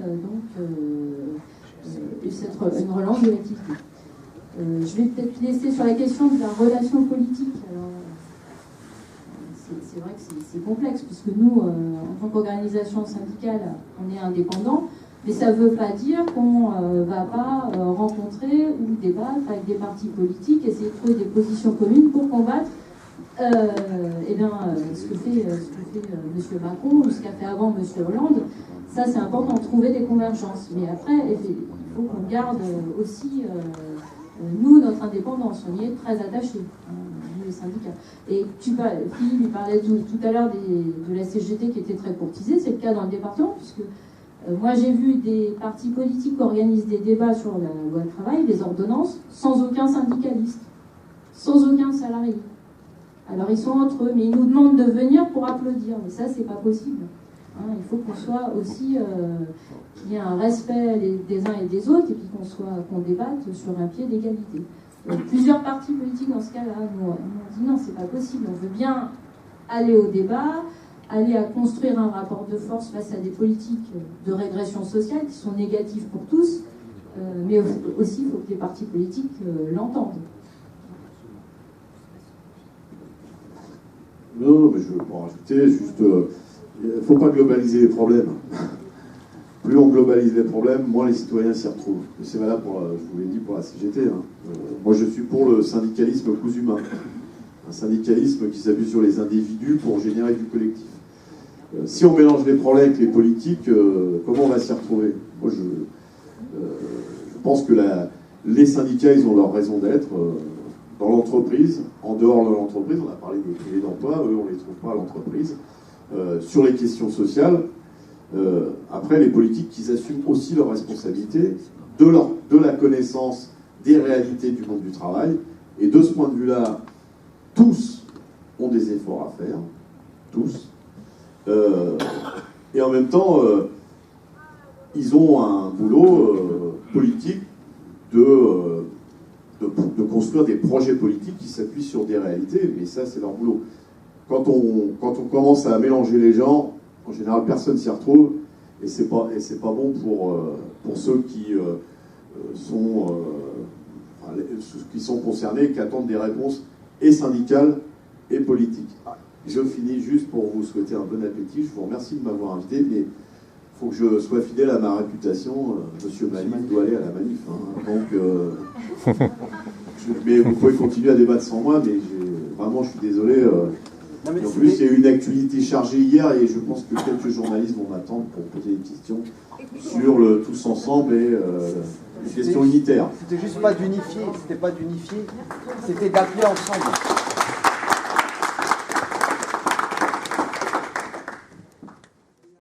une relance de l'activité. Je vais peut-être laisser sur la question de la relation politique. Alors, c'est vrai que c'est complexe, puisque nous, en tant qu'organisation syndicale, on est indépendant, mais ça ne veut pas dire qu'on ne va pas rencontrer ou débattre avec des partis politiques, essayer de trouver des positions communes pour combattre ce que fait M. Macron ou ce qu'a fait avant M. Hollande. Ça, c'est important, de trouver des convergences. Mais après, il faut qu'on garde aussi... nous, notre indépendance, on y est très attachés, nous les syndicats. Et Philippe parlait tout à l'heure de la CGT qui était très courtisée, c'est le cas dans le département, puisque moi j'ai vu des partis politiques qui organisent des débats sur la loi de travail, des ordonnances, sans aucun syndicaliste, sans aucun salarié. Alors ils sont entre eux, mais ils nous demandent de venir pour applaudir, mais ça c'est pas possible. Hein, il faut qu'on soit aussi, qu'il y ait un respect des uns et des autres, et puis qu'on débatte sur un pied d'égalité. Plusieurs partis politiques dans ce cas-là nous ont dit non, c'est pas possible, on veut bien aller au débat, aller à construire un rapport de force face à des politiques de régression sociale qui sont négatives pour tous, mais aussi il faut que les partis politiques l'entendent. Non, mais je veux pas en rajouter, juste... il ne faut pas globaliser les problèmes. Plus on globalise les problèmes, moins les citoyens s'y retrouvent. Et c'est valable, je vous l'ai dit, pour la CGT. Hein. Moi, je suis pour le syndicalisme plus humain. Un syndicalisme qui s'appuie sur les individus pour générer du collectif. Si on mélange les problèmes avec les politiques, comment on va s'y retrouver? Moi, je pense que les syndicats, ils ont leur raison d'être dans l'entreprise, en dehors de l'entreprise. On a parlé des privés d'emploi, eux, on ne les trouve pas à l'entreprise. Sur les questions sociales, après les politiques qui assument aussi leurs responsabilités de la connaissance des réalités du monde du travail, et de ce point de vue-là, tous ont des efforts à faire, tous, et en même temps, ils ont un boulot politique de construire des projets politiques qui s'appuient sur des réalités, mais ça c'est leur boulot. Quand on commence à mélanger les gens, en général, personne s'y retrouve, et c'est pas bon pour ceux qui sont concernés, qui attendent des réponses et syndicales et politiques. Je finis juste pour vous souhaiter un bon appétit. Je vous remercie de m'avoir invité, mais il faut que je sois fidèle à ma réputation. Monsieur Manif doit aller à la manif. Hein. Donc, mais vous pouvez continuer à débattre sans moi, mais vraiment, je suis désolé. En plus, il y a eu une actualité chargée hier et je pense que quelques journalistes vont m'attendre pour poser des questions sur le Tous Ensemble et une question unitaire. C'était juste pas d'unifier, c'était d'appeler ensemble.